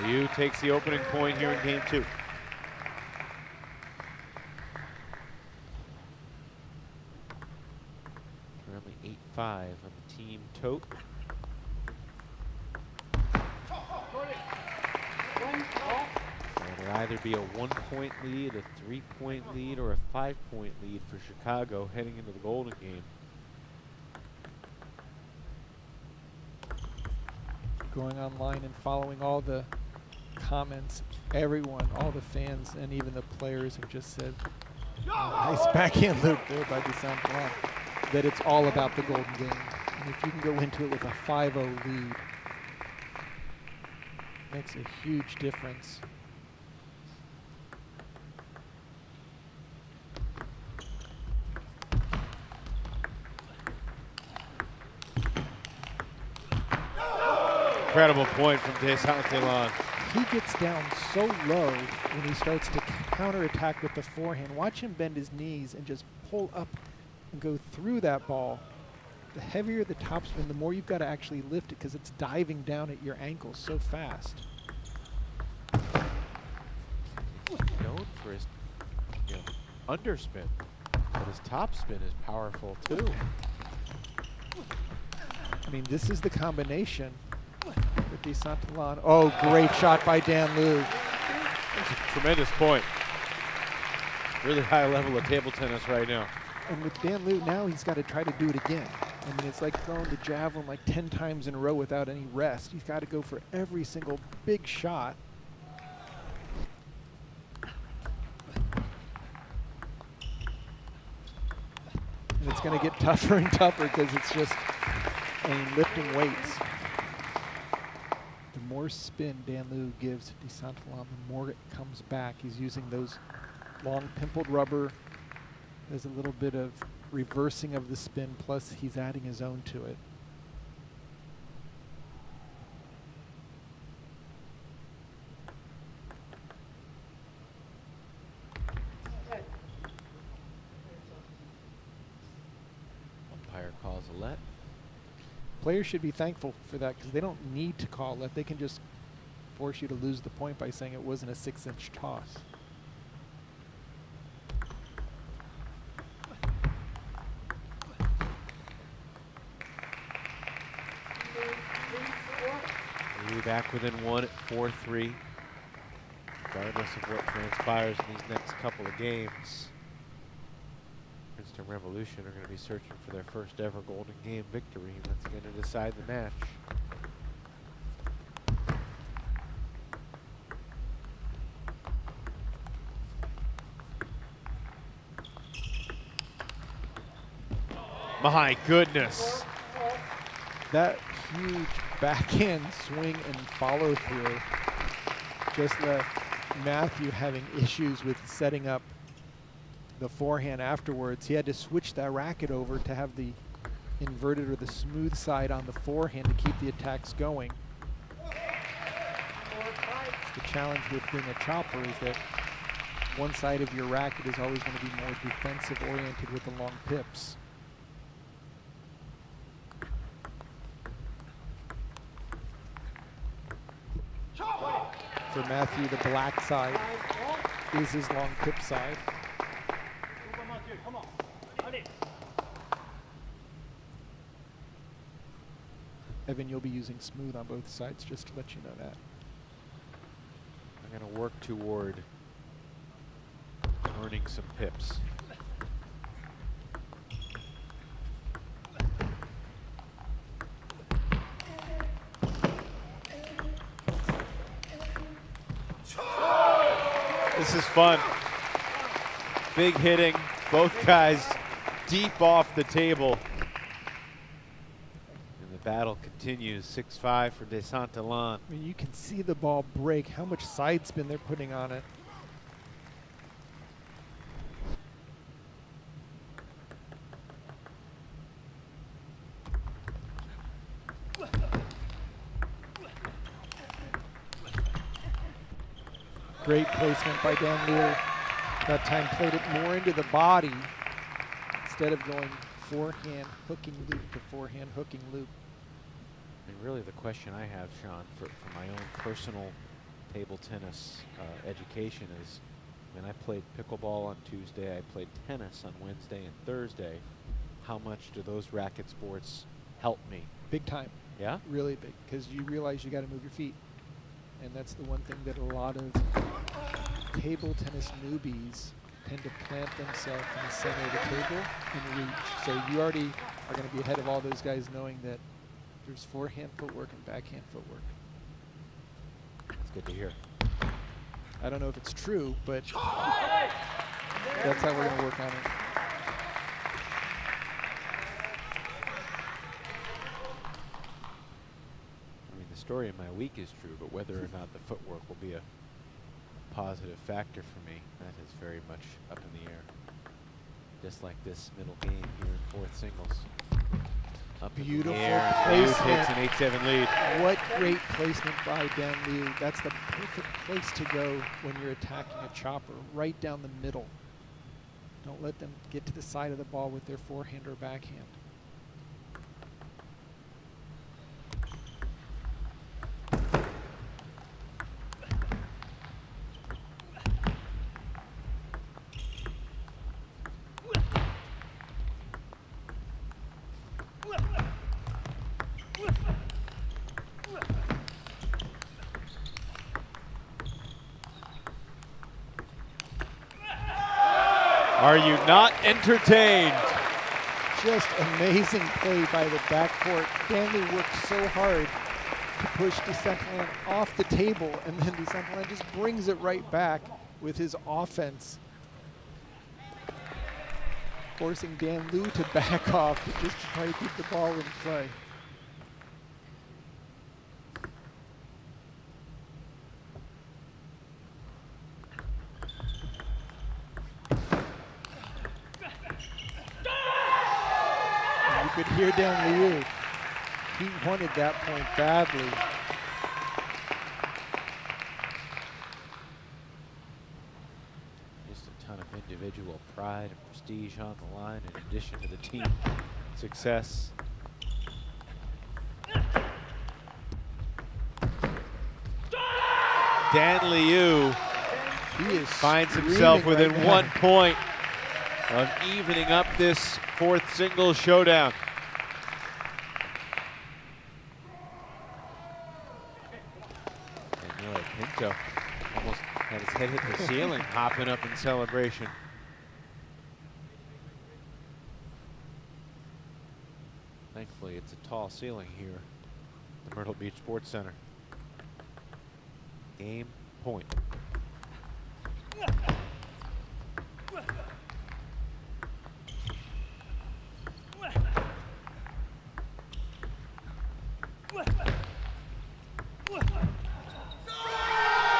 Liu takes the opening point here in game 2. Currently 8-5 on the team tote. It'll either be a 1-point lead, a 3-point lead, or a 5-point lead for Chicago heading into the Golden Game. Going online and following all the comments, everyone, all the fans, and even the players have just said, nice backhand loop there by Des Santan, that it's all about the Golden Game. And if you can go into it with a 5-0 lead, makes a huge difference. Incredible point from Des Santan. He gets down so low when he starts to counterattack with the forehand. Watch him bend his knees and just pull up and go through that ball. The heavier the topspin, the more you've got to actually lift it because it's diving down at your ankles so fast. Known for his underspin, but his topspin is powerful too. I mean, this is the combination with Des Santan. Oh, great shot by Dan Liu. That's a tremendous point. Really high level of table tennis right now. And with Dan Liu, now he's got to try to do it again. I mean, it's like throwing the javelin like 10 times in a row without any rest. He's got to go for every single big shot. And it's going to get tougher and tougher because it's just, I mean, lifting weights. The more spin Dan Liu gives Des Santan, the more it comes back. He's using those long pimpled rubber. There's a little bit of reversing of the spin, plus he's adding his own to it. Umpire calls a let. Players should be thankful for that because they don't need to call let. They can just force you to lose the point by saying it wasn't a 6-inch toss. Back within one at 4-3. Regardless of what transpires in these next couple of games, Princeton Revolution are going to be searching for their first ever Golden Game victory. That's going to decide the match. My goodness. That huge backhand swing and follow through just left Matthew having issues with setting up the forehand afterwards. He had to switch that racket over to have the inverted or the smooth side on the forehand to keep the attacks going. The challenge with being a chopper is that one side of your racket is always going to be more defensive oriented with the long pips. For Matthew, the black side is his long pip side. Evan, you'll be using smooth on both sides, just to let you know that. I'm going to work toward earning some pips. This is fun. Big hitting, both guys deep off the table. And the battle continues, 6-5 for Des Santan. I mean, you can see the ball break, how much side spin they're putting on it. Great placement by Dan Liu. That time played it more into the body instead of going forehand hooking loop to forehand hooking loop. And really the question I have, Sean, for my own personal table tennis education is, when I played pickleball on Tuesday, I played tennis on Wednesday and Thursday. How much do those racket sports help me? Big time. Yeah? Really big, because you realize you got to move your feet. And that's the one thing that a lot of table tennis newbies tend to plant themselves in the center of the table and reach. So you already are going to be ahead of all those guys knowing that there's forehand footwork and backhand footwork. That's good to hear. I don't know if it's true, but that's how we're going to work on it. story of my week is true, but whether or not the footwork will be a positive factor for me, that is very much up in the air. Just like this middle game here in fourth singles. Up Beautiful in the air. placement. Takes an 8-7 lead. What great placement by Dan Liu. That's the perfect place to go when you're attacking a chopper, right down the middle. Don't let them get to the side of the ball with their forehand or backhand. Are you not entertained? Just amazing play by the backcourt. Danley worked so hard to push Des Santan off the table, and then Des Santan just brings it right back with his offense, forcing Dan Liu to back off just to try to keep the ball in play. You could hear Dan Liu. He wanted that point badly. Just a ton of individual pride and prestige on the line in addition to the team success. Dan Liu finds himself within right 1 point of evening up this fourth singles showdown. And you know, Pinto almost had his head hit the ceiling, hopping up in celebration. Thankfully, it's a tall ceiling here at the Myrtle Beach Sports Center. Game point.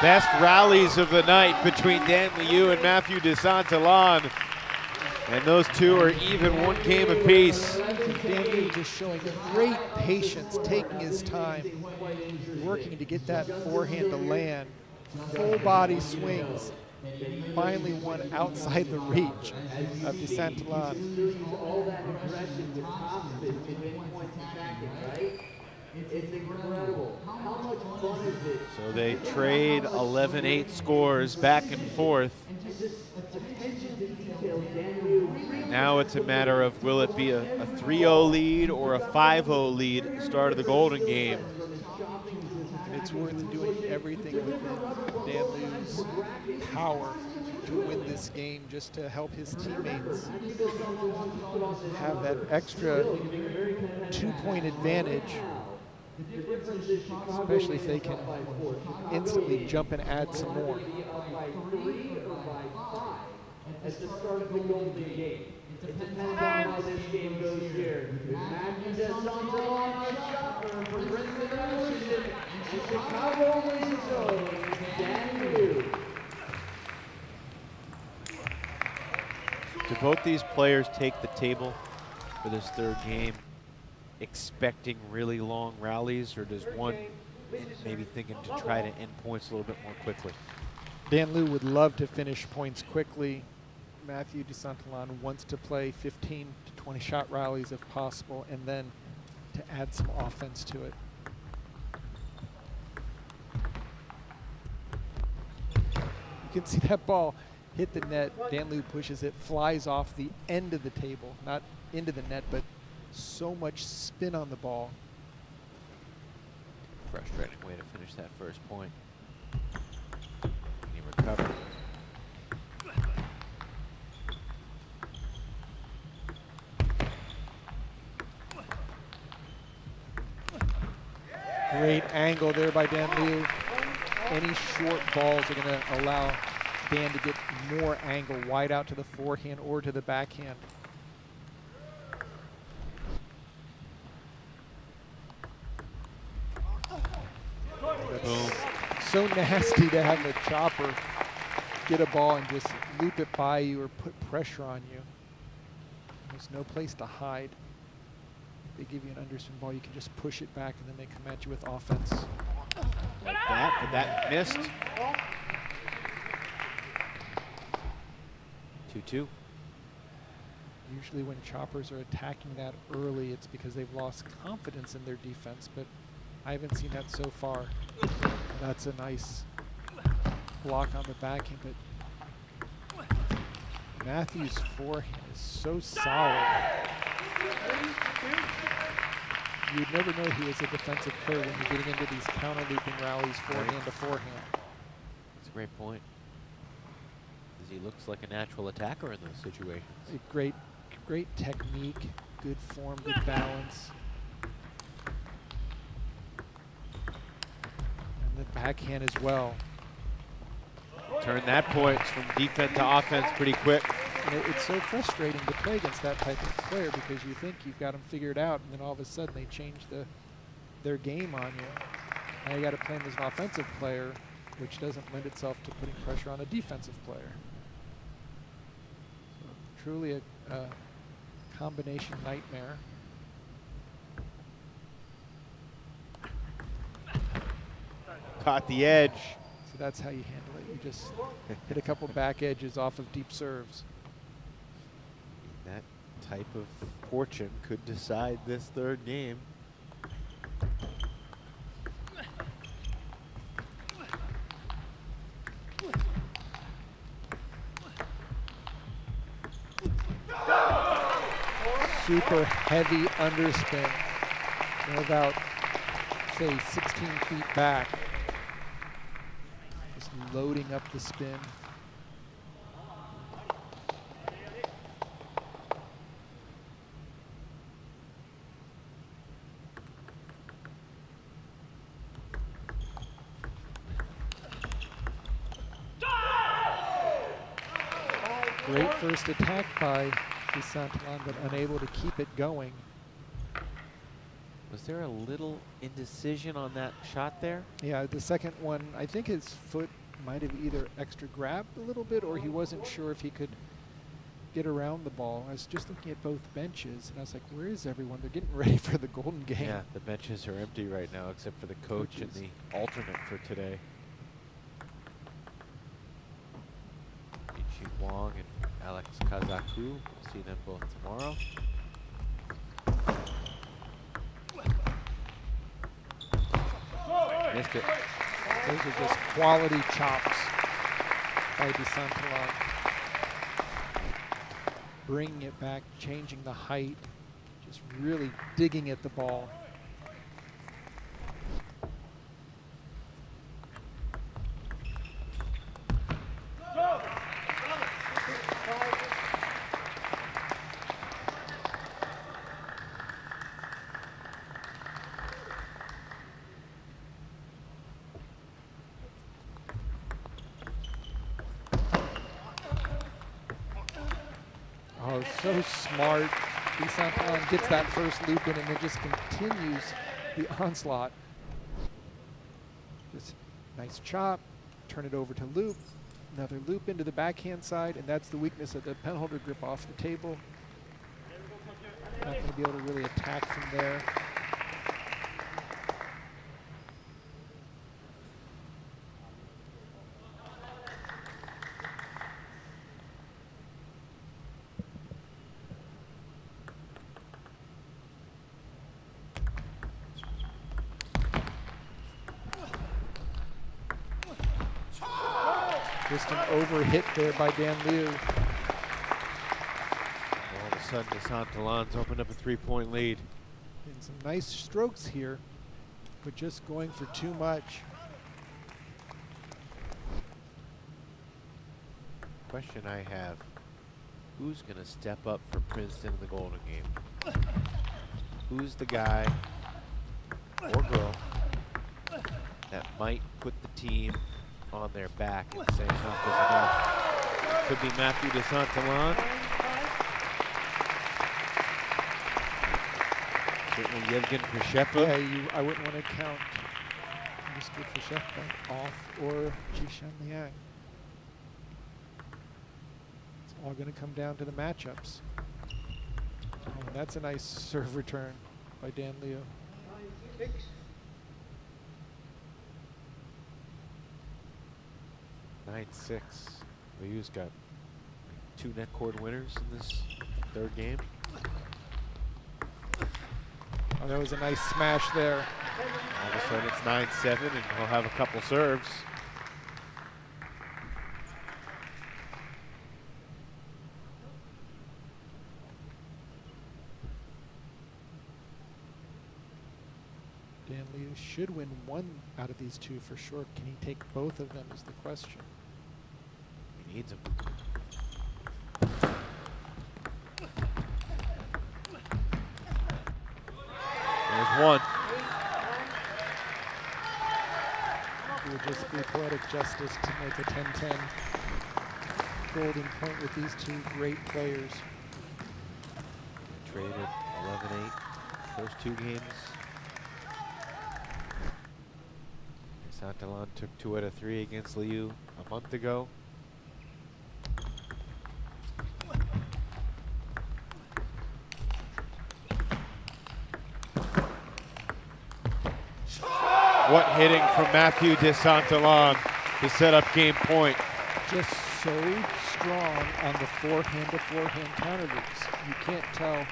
Best rallies of the night between Dan Liu and Matthew Des Santan. And those two are even 1 game apiece. Dan Liu just showing great patience, taking his time, working to get that forehand to land. Full body swings. Finally one outside the reach of Des Santan. All that aggression, the confidence to win points attacking, right? It's incredible. How much fun is it? So they trade 11-8 scores back and forth. Now it's a matter of will it be a 3-0 lead or a 5-0 lead at the start of the Golden Game. It's worth doing everything within Dan Liu's power to win this game, just to help his teammates have that extra 2-point advantage, especially if they can instantly jump and add some more. At the start of the Golden Game. It depends on how this game goes here. Matthew Des Santan on shopper from Princeton, Washington, and Chicago, Minnesota, Dan Liu. Do both these players take the table for this third game expecting really long rallies, or does one maybe thinking to try to end points a little bit more quickly? Dan Liu would love to finish points quickly. Matthew Des Santan wants to play 15 to 20 shot rallies if possible, and then to add some offense to it. You can see that ball hit the net. Dan Liu pushes it, flies off the end of the table, not into the net, but so much spin on the ball. Frustrating way to finish that first point. He recovered. Great angle there by Dan Liu. Any short balls are going to allow Dan to get more angle, wide out to the forehand or to the backhand. so nasty to have a chopper get a ball and just loop it by you or put pressure on you. There's no place to hide. If they give you an underspin ball, you can just push it back and then they come at you with offense. Like that, but that missed. 2-2. Usually when choppers are attacking that early, it's because they've lost confidence in their defense, but I haven't seen that so far. That's a nice block on the backhand, but Matthew's forehand is so solid. You'd never know he was a defensive player when you're getting into these counter-looping rallies forehand to forehand. That's a great point. Because he looks like a natural attacker in those situations. A great technique, good form, good balance. And the backhand as well. Turn that point from defense to offense pretty quick. And it's so frustrating to play against that type of player because you think you've got them figured out, and then all of a sudden they change their game on you. Now you got to play them as an offensive player, which doesn't lend itself to putting pressure on a defensive player. So truly a combination nightmare. Caught the edge. So that's how you handle it. You just hit a couple back edges off of deep serves. That type of fortune could decide this third game. Super heavy underspin. They're about, say, 16 feet back. Just loading up the spin. Great first attack by Des Santan, but unable to keep it going. Was there a little indecision on that shot there? Yeah, the second one, I think his foot might have either extra grabbed a little bit or he wasn't sure if he could get around the ball. I was just looking at both benches and I was like, where is everyone? They're getting ready for the Golden Game. Yeah, the benches are empty right now except for the coach and the alternate for today. Jinxin Wang and Alex Cazacu. We'll see them both tomorrow. Missed it. Those are just quality chops by Des Santan. Bringing it back, changing the height, just really digging at the ball. Oh, so smart. Des Santan gets that first loop in and then just continues the onslaught. Just nice chop, turn it over to loop, another loop into the backhand side, and that's the weakness of the penholder grip off the table. Not going to be able to really attack from there. Just an overhit there by Dan Liu. All of a sudden, Des Santan's opened up a 3-point lead. And some nice strokes here, but just going for too much. Question I have, who's going to step up for Princeton in the Golden Game? Who's the guy or girl that might put the team on their back and say enough is enough? Could be Matthew Des Santan. Certainly Yevgen Prepa. Yeah, I wouldn't want to count. Just good for Sheffield. Off or Jinxin Wang. It's all going to come down to the matchups. Oh, that's a nice serve return by Dan Liu. 9-6. Liu's got 2 net cord winners in this 3rd game. Oh, that was a nice smash there. All of a sudden it's 9-7 and he'll have a couple serves. Dan Liu should win 1 out of these 2 for sure. Can he take both of them is the question. He needs them. There's 1. It would just be poetic justice to make a 10-10 golden point with these 2 great players. Traded 11-8 first 2 games. Des Santan took 2 out of 3 against Liu a month ago. What hitting from Matthew Des Santan to set up game point. Just so strong on the forehand-to-forehand counter loops. You can't tell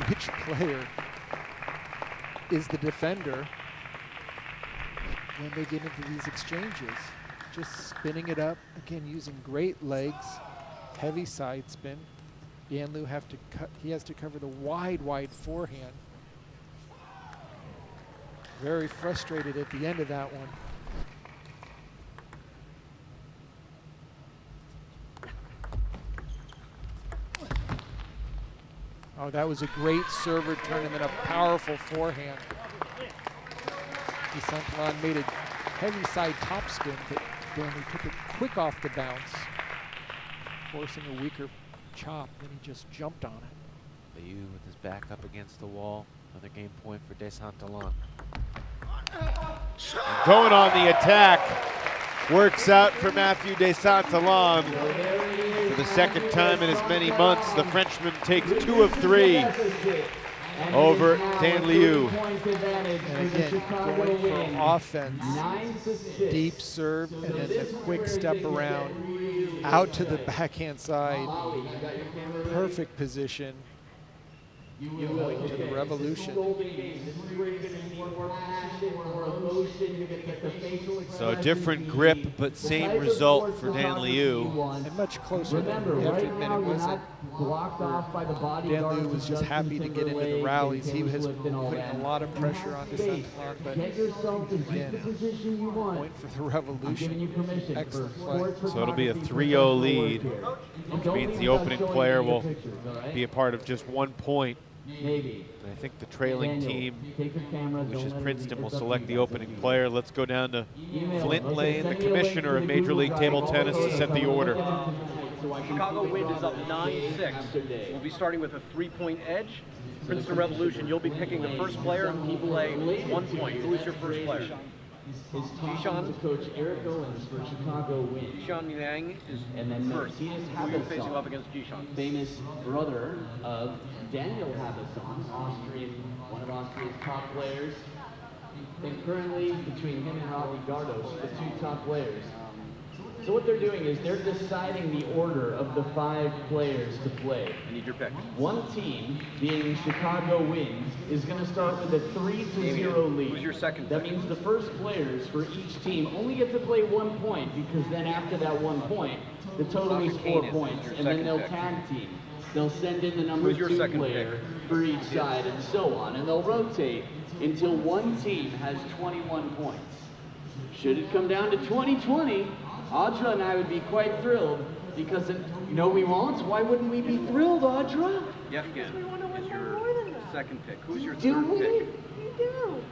which player is the defender when they get into these exchanges. Just spinning it up, again, using great legs, heavy side spin. Dan Liu he has to cover the wide forehand. Very frustrated at the end of that one. Oh, that was a great serve return and then a powerful forehand. Des Santan made a heavy side topspin, but Dan Liu took it quick off the bounce, forcing a weaker chop, then he just jumped on it. Liu with his back up against the wall. Another game point for Des Santan. Going on the attack. Works out for Matthew Des Santan. For the 2nd time in as many months, the Frenchman takes 2 of 3 over Dan Liu. And again, going for offense, deep serve, and then the quick step around, out to the backhand side. Perfect position. Going to the revolution. So different grip, but same result for Dan Liu. And much closer than you have to admit it wasn't. Dan Liu was just happy to get into the rallies. He has putting a lot of pressure on Des Santan, but again, point for the revolution. Excellent play. So it'll be a 3-0 lead, which means the opening player will be a part of just 1 point. And I think the trailing team, which is Princeton, will select the opening player. Let's go down to Flint Lane, the commissioner of Major League Table Tennis, to set the order. Chicago Wind is up 9-6. We'll be starting with a 3-point edge. Princeton Revolution, you'll be picking the first player who will play 1 point. Who is your first player? Jinxin coach Eric Owens for Chicago Wind. Jinxin Wang is first. Who are you facing up against Jinxin? Famous brother of Daniel Habasson, one of Austria's top players. And currently, between him and Robbie Gardos, the 2 top players. So what they're doing is they're deciding the order of the 5 players to play. I need your pick. One team, being Chicago Wind, is going to start with a 3-0 lead. Who's your second That pick? means the first players for each team only get to play 1 point, because then after that 1 point, the total is 4 points, and then they'll tag team. They'll send in the number 2 player for each side, and so on, and they'll rotate until one team has 21 points. Should it come down to 2020, Audra and I would be quite thrilled, because no, we won't. Why wouldn't we be thrilled, Audra? Yevgen is your second pick. Who's your Do third we? pick? We do.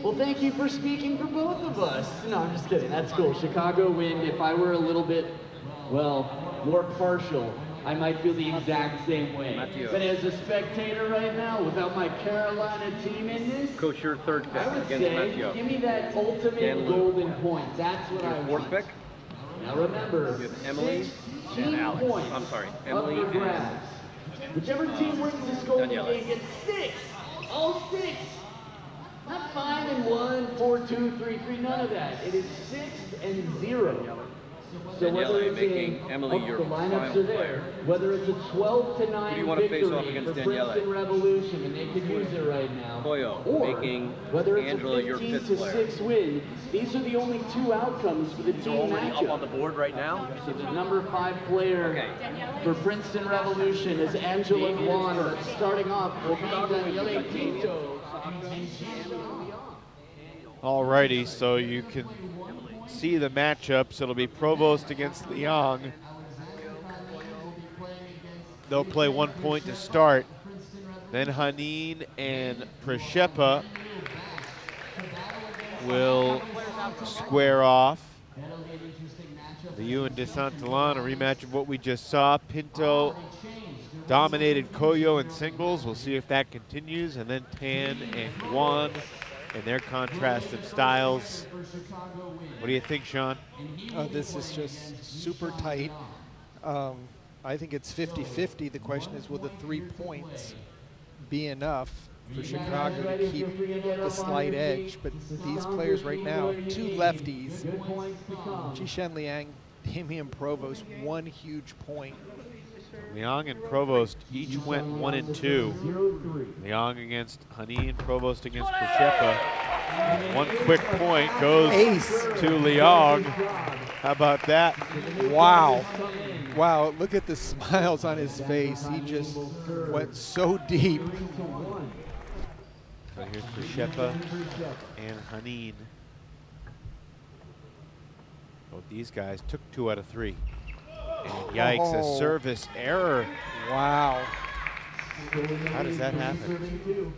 Well, thank you for speaking for both of us. No, I'm just kidding. That's cool. Chicago Wind, if I were a little bit, well, more partial I might feel the exact same way. Matthew. But as a spectator right now, without my Carolina team in this, Coach, your third pick I would against say, Matthew. give me that ultimate golden point. That's what I Your want. fourth pick? Now remember, You have Emily 16 and Alex. points I'm sorry, up Emily for and grabs. Whichever team wins this golden Daniela. game gets 6. All 6. Not 5 and 1, 4, 2, 3, 3. None of that. It is 6 and 0. So whether Daniela, it's making Emily your the lineups final are there. player. Whether it's a 12 to 9 Who do you want to face victory off against for Daniela? Princeton Revolution, and they could use it right now. Koyo, Or making whether it's Angela a your 15 fifth to player. 6 win, these are the only 2 outcomes for the team Already up on matchup. the board right now. So the number 5 player for Princeton Revolution is Angela Wang, starting off will be Daniela Pinto. Alrighty, so you can see the matchups. It'll be Provost against Leong. They'll play 1 point to start. Then Hanim and Prepa will square off. Liu and Des Santan, a rematch of what we just saw. Pinto dominated Koyo in singles. We'll see if that continues. And then Tan and Guan and their contrast of styles. What do you think, Sean? This is just super tight. I think it's 50-50. The question is, will the 3 points be enough for Chicago to keep the slight edge? But these players right now, 2 lefties, Jinxin Wang, Hanim, Provost, 1 huge point. Leong and Provost each went 1 and 2. Leong against Hanim, Provost against Prepa. 1 quick point goes to Leong. How about that? Wow. Wow, look at the smiles on his face. He just went so deep. So here's Prepa and Hanim. Both these guys took 2 out of 3. And yikes, a service error. Wow. How does that happen?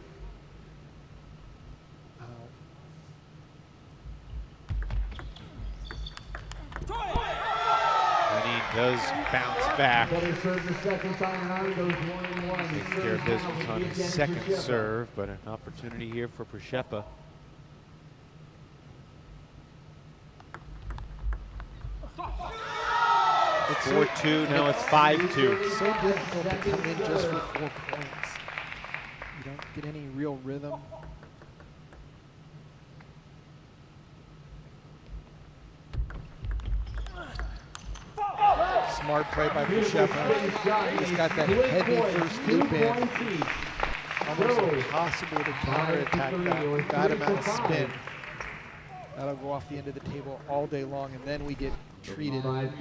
Hanim does bounce back. Better serve the second time around, goes 1-1. Takes care of business on his second serve, but an opportunity here for Prepa. It's 4-2, now it's 5-2. It's so difficult to come in just for 4 points. You don't get any real rhythm. Smart play by Prepa. He's got that heavy first loop in. Almost impossible to counterattack that with that amount of spin. That'll go off the end of the table all day long, and then we get treated with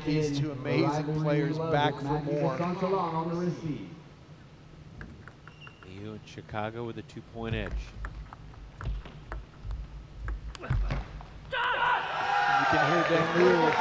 these 2 amazing players back for more. You in Chicago with a 2-point edge. You can hear Dan Liu.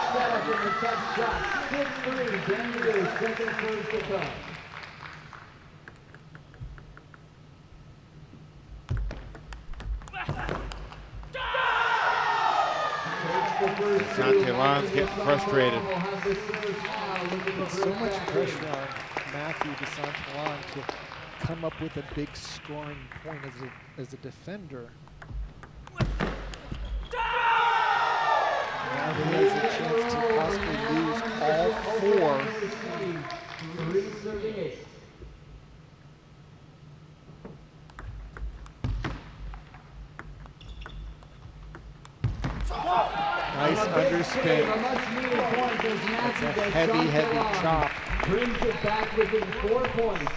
Santan's getting frustrated. There's so much pressure on Matthew Des Santan to come up with a big scoring point as a defender. Now he has a chance to possibly lose all 4. Nice underspin. That's a heavy, heavy chop. Brings it back within 4 points.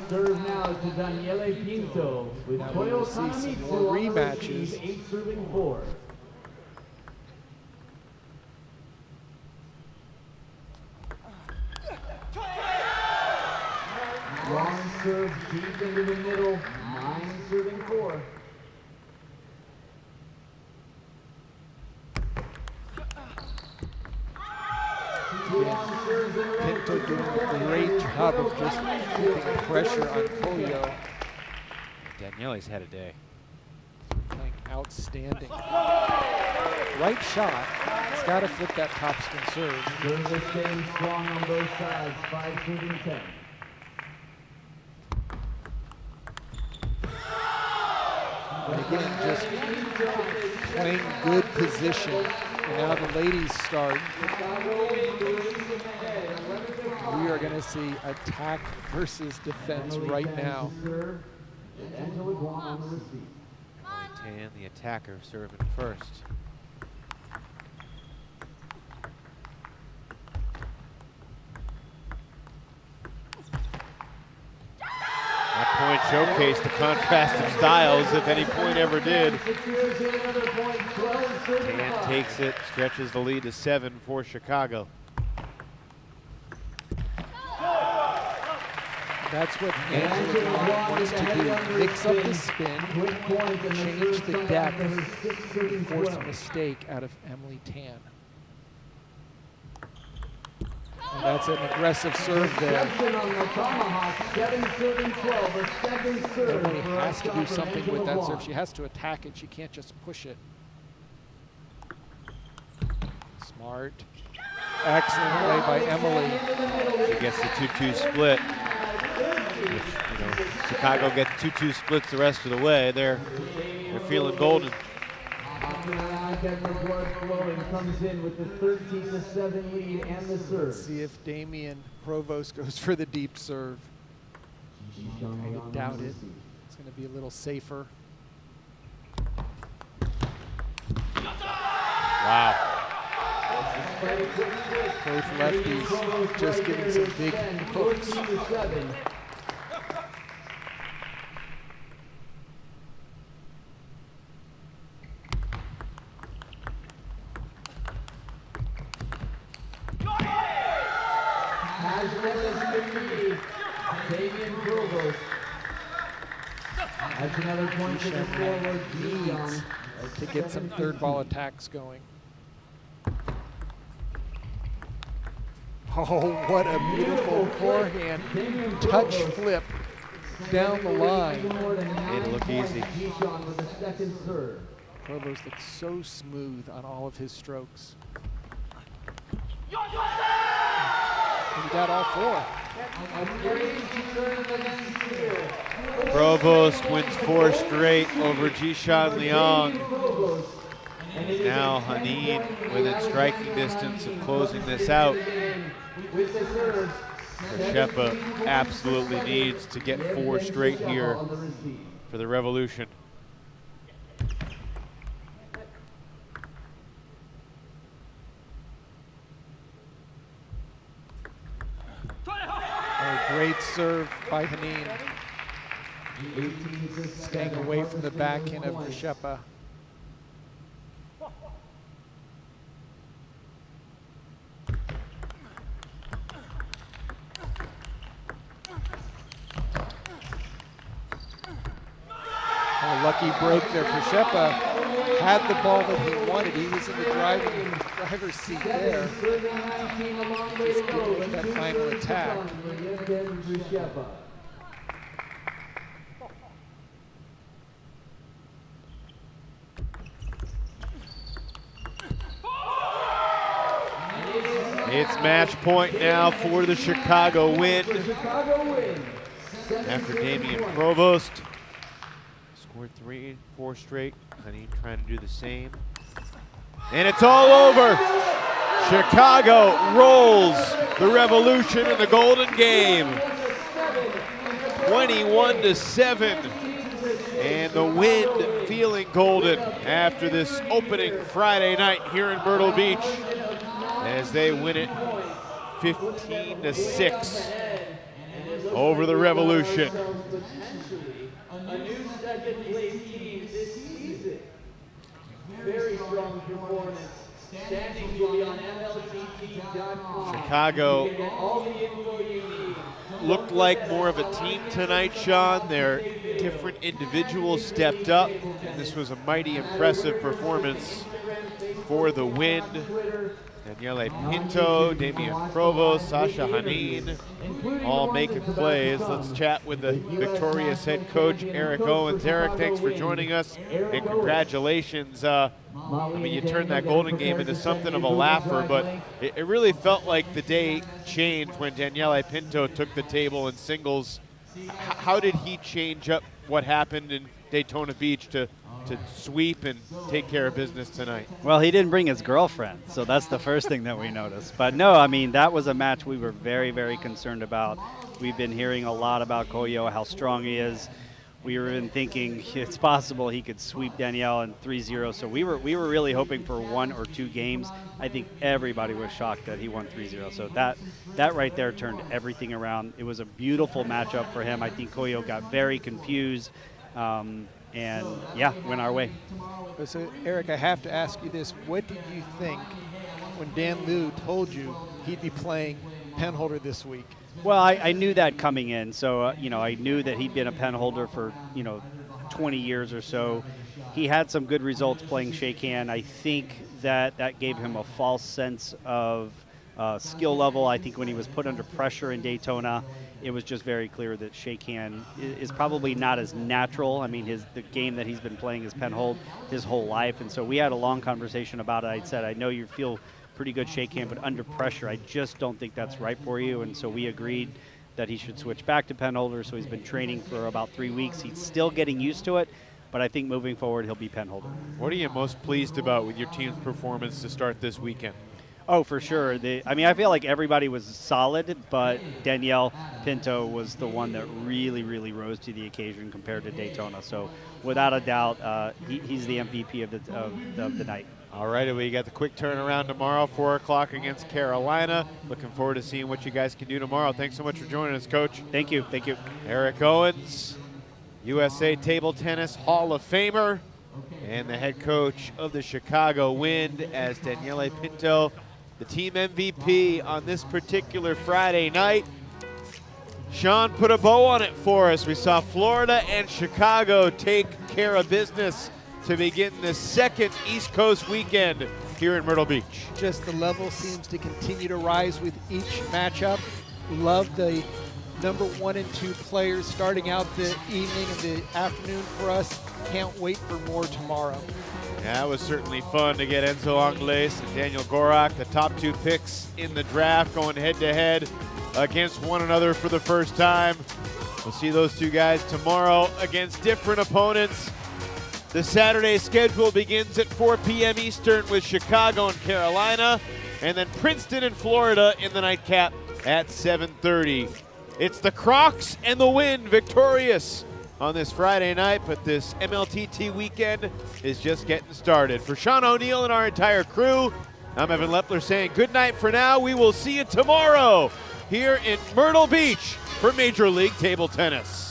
Serve now to Daniela Pinto with Toyo Kanamitsu more rematches. 8 serving 4. Long serve deep into the middle, 9 serving 4. Pinto doing a great job of just keeping pressure on Koyo. Daniele's had a day. Playing outstanding. right shot. He's got to flip that topspin serve. Service staying strong on both sides, 5-10. And again, just playing good position. And now the ladies start. We are going to see attack versus defense right now. Tan, the attacker, serving first. That point showcased the contrast of styles, if any point ever did. Tan takes it, stretches the lead to 7 for Chicago. That's what Angela wants to do. Mix up the spin, change the depth, force a mistake out of Emily Tan. And that's an aggressive serve there. Emily has to do something with that serve. She has to attack it. She can't just push it. Smart. Excellent play by Emily. She gets the 2-2 split. Which, Chicago gets 2-2 splits the rest of the way. They're feeling golden. Comes in with the 13-7 lead and the serve. Let's see if Provost goes for the deep serve. I doubt it. It's going to be a little safer. Wow. Both lefties just giving some big hooks. That's another point for the forward needs to get some third ball attacks going. Oh, what a beautiful forehand touch flip down the line. Made it look easy. Provost looks so smooth on all of his strokes. And he got all 4. Provost wins 4 straight over Jinxin Leong. Now Hanim within striking distance of closing this out. Prepa absolutely needs to get 4 straight here for the Revolution. Great serve by Hanim. Staying away from the backhand of Prepa. A lucky break there. Prepa had the ball that he wanted. He was in the driver's seat there. Just didn't get that final attack. It's match point now for the Chicago win. After Damian Provost scored 3-4 straight. Hanim trying to do the same. And it's all over. Chicago rolls the Revolution in the Golden Game. 21-7. And the Wind feeling golden after this opening Friday night here in Myrtle Beach as they win it 15-6 over the Revolution. A new second place team this season. Very strong performance. Standings will be on MLTT.com. Chicago You can get all the info you need. looked like more of a team tonight, Sean. Their different individuals stepped up, and this was a mighty impressive performance for the Wind. Daniele Pinto, Damian Provost, Sasha Hanin, all making plays. Let's chat with the victorious head coach, Eric Owens. Eric, thanks for joining us, and congratulations. I mean, you turned that Golden game into something of a laugher, but it really felt like the day changed when Daniele Pinto took the table in singles. How did he change up what happened in Daytona Beach to sweep and take care of business tonight? Well, he didn't bring his girlfriend, so that's the first thing that we noticed. But no, I mean, that was a match we were very, very concerned about. We've been hearing a lot about Koyo, how strong he is. We were even thinking it's possible he could sweep Danielle in 3-0. So we were really hoping for 1 or 2 games. I think everybody was shocked that he won 3-0. So that right there turned everything around. It was a beautiful matchup for him. I think Koyo got very confused. And yeah, went our way. So Eric, I have to ask you this. What did you think when Dan Liu told you he'd be playing pen holder this week? Well, I knew that coming in. So, I knew that he'd been a pen holder for, 20 years or so. He had some good results playing shakehand. I think that gave him a false sense of skill level. I think when he was put under pressure in Daytona, it was just very clear that shakehand is probably not as natural. I mean, the game that he's been playing is pen hold his whole life. And so we had a long conversation about it. I said, I know you feel pretty good shakehand, but under pressure, I just don't think that's right for you. And so we agreed that he should switch back to pen holder. So he's been training for about 3 weeks. He's still getting used to it, but I think moving forward, he'll be pen holder. What are you most pleased about with your team's performance to start this weekend? Oh, for sure. I feel like everybody was solid, but Danielle Pinto was the one that really, really rose to the occasion compared to Daytona. So without a doubt, he's the MVP of the night. All right, we got the quick turnaround tomorrow, 4 o'clock against Carolina. Looking forward to seeing what you guys can do tomorrow. Thanks so much for joining us, Coach. Thank you. Thank you. Eric Owens, USA Table Tennis Hall of Famer, and the head coach of the Chicago Wind as Daniele Pinto, the team MVP on this particular Friday night. Sean put a bow on it for us. We saw Florida and Chicago take care of business to begin the second East Coast weekend here in Myrtle Beach. Just the level seems to continue to rise with each matchup. Love the number 1 and 2 players starting out the evening and the afternoon for us. Can't wait for more tomorrow. Yeah, it was certainly fun to get Enzo Angeles and Daniel Gorak, the top 2 picks in the draft, going head-to-head against one another for the first time. We'll see those 2 guys tomorrow against different opponents. The Saturday schedule begins at 4 p.m. Eastern with Chicago and Carolina, and then Princeton and Florida in the nightcap at 7:30. It's the Crocs and the Wind victorious on this Friday night, but this MLTT weekend is just getting started. For Sean O'Neill and our entire crew, I'm Evan Lepler saying good night for now. We will see you tomorrow here in Myrtle Beach for Major League Table Tennis.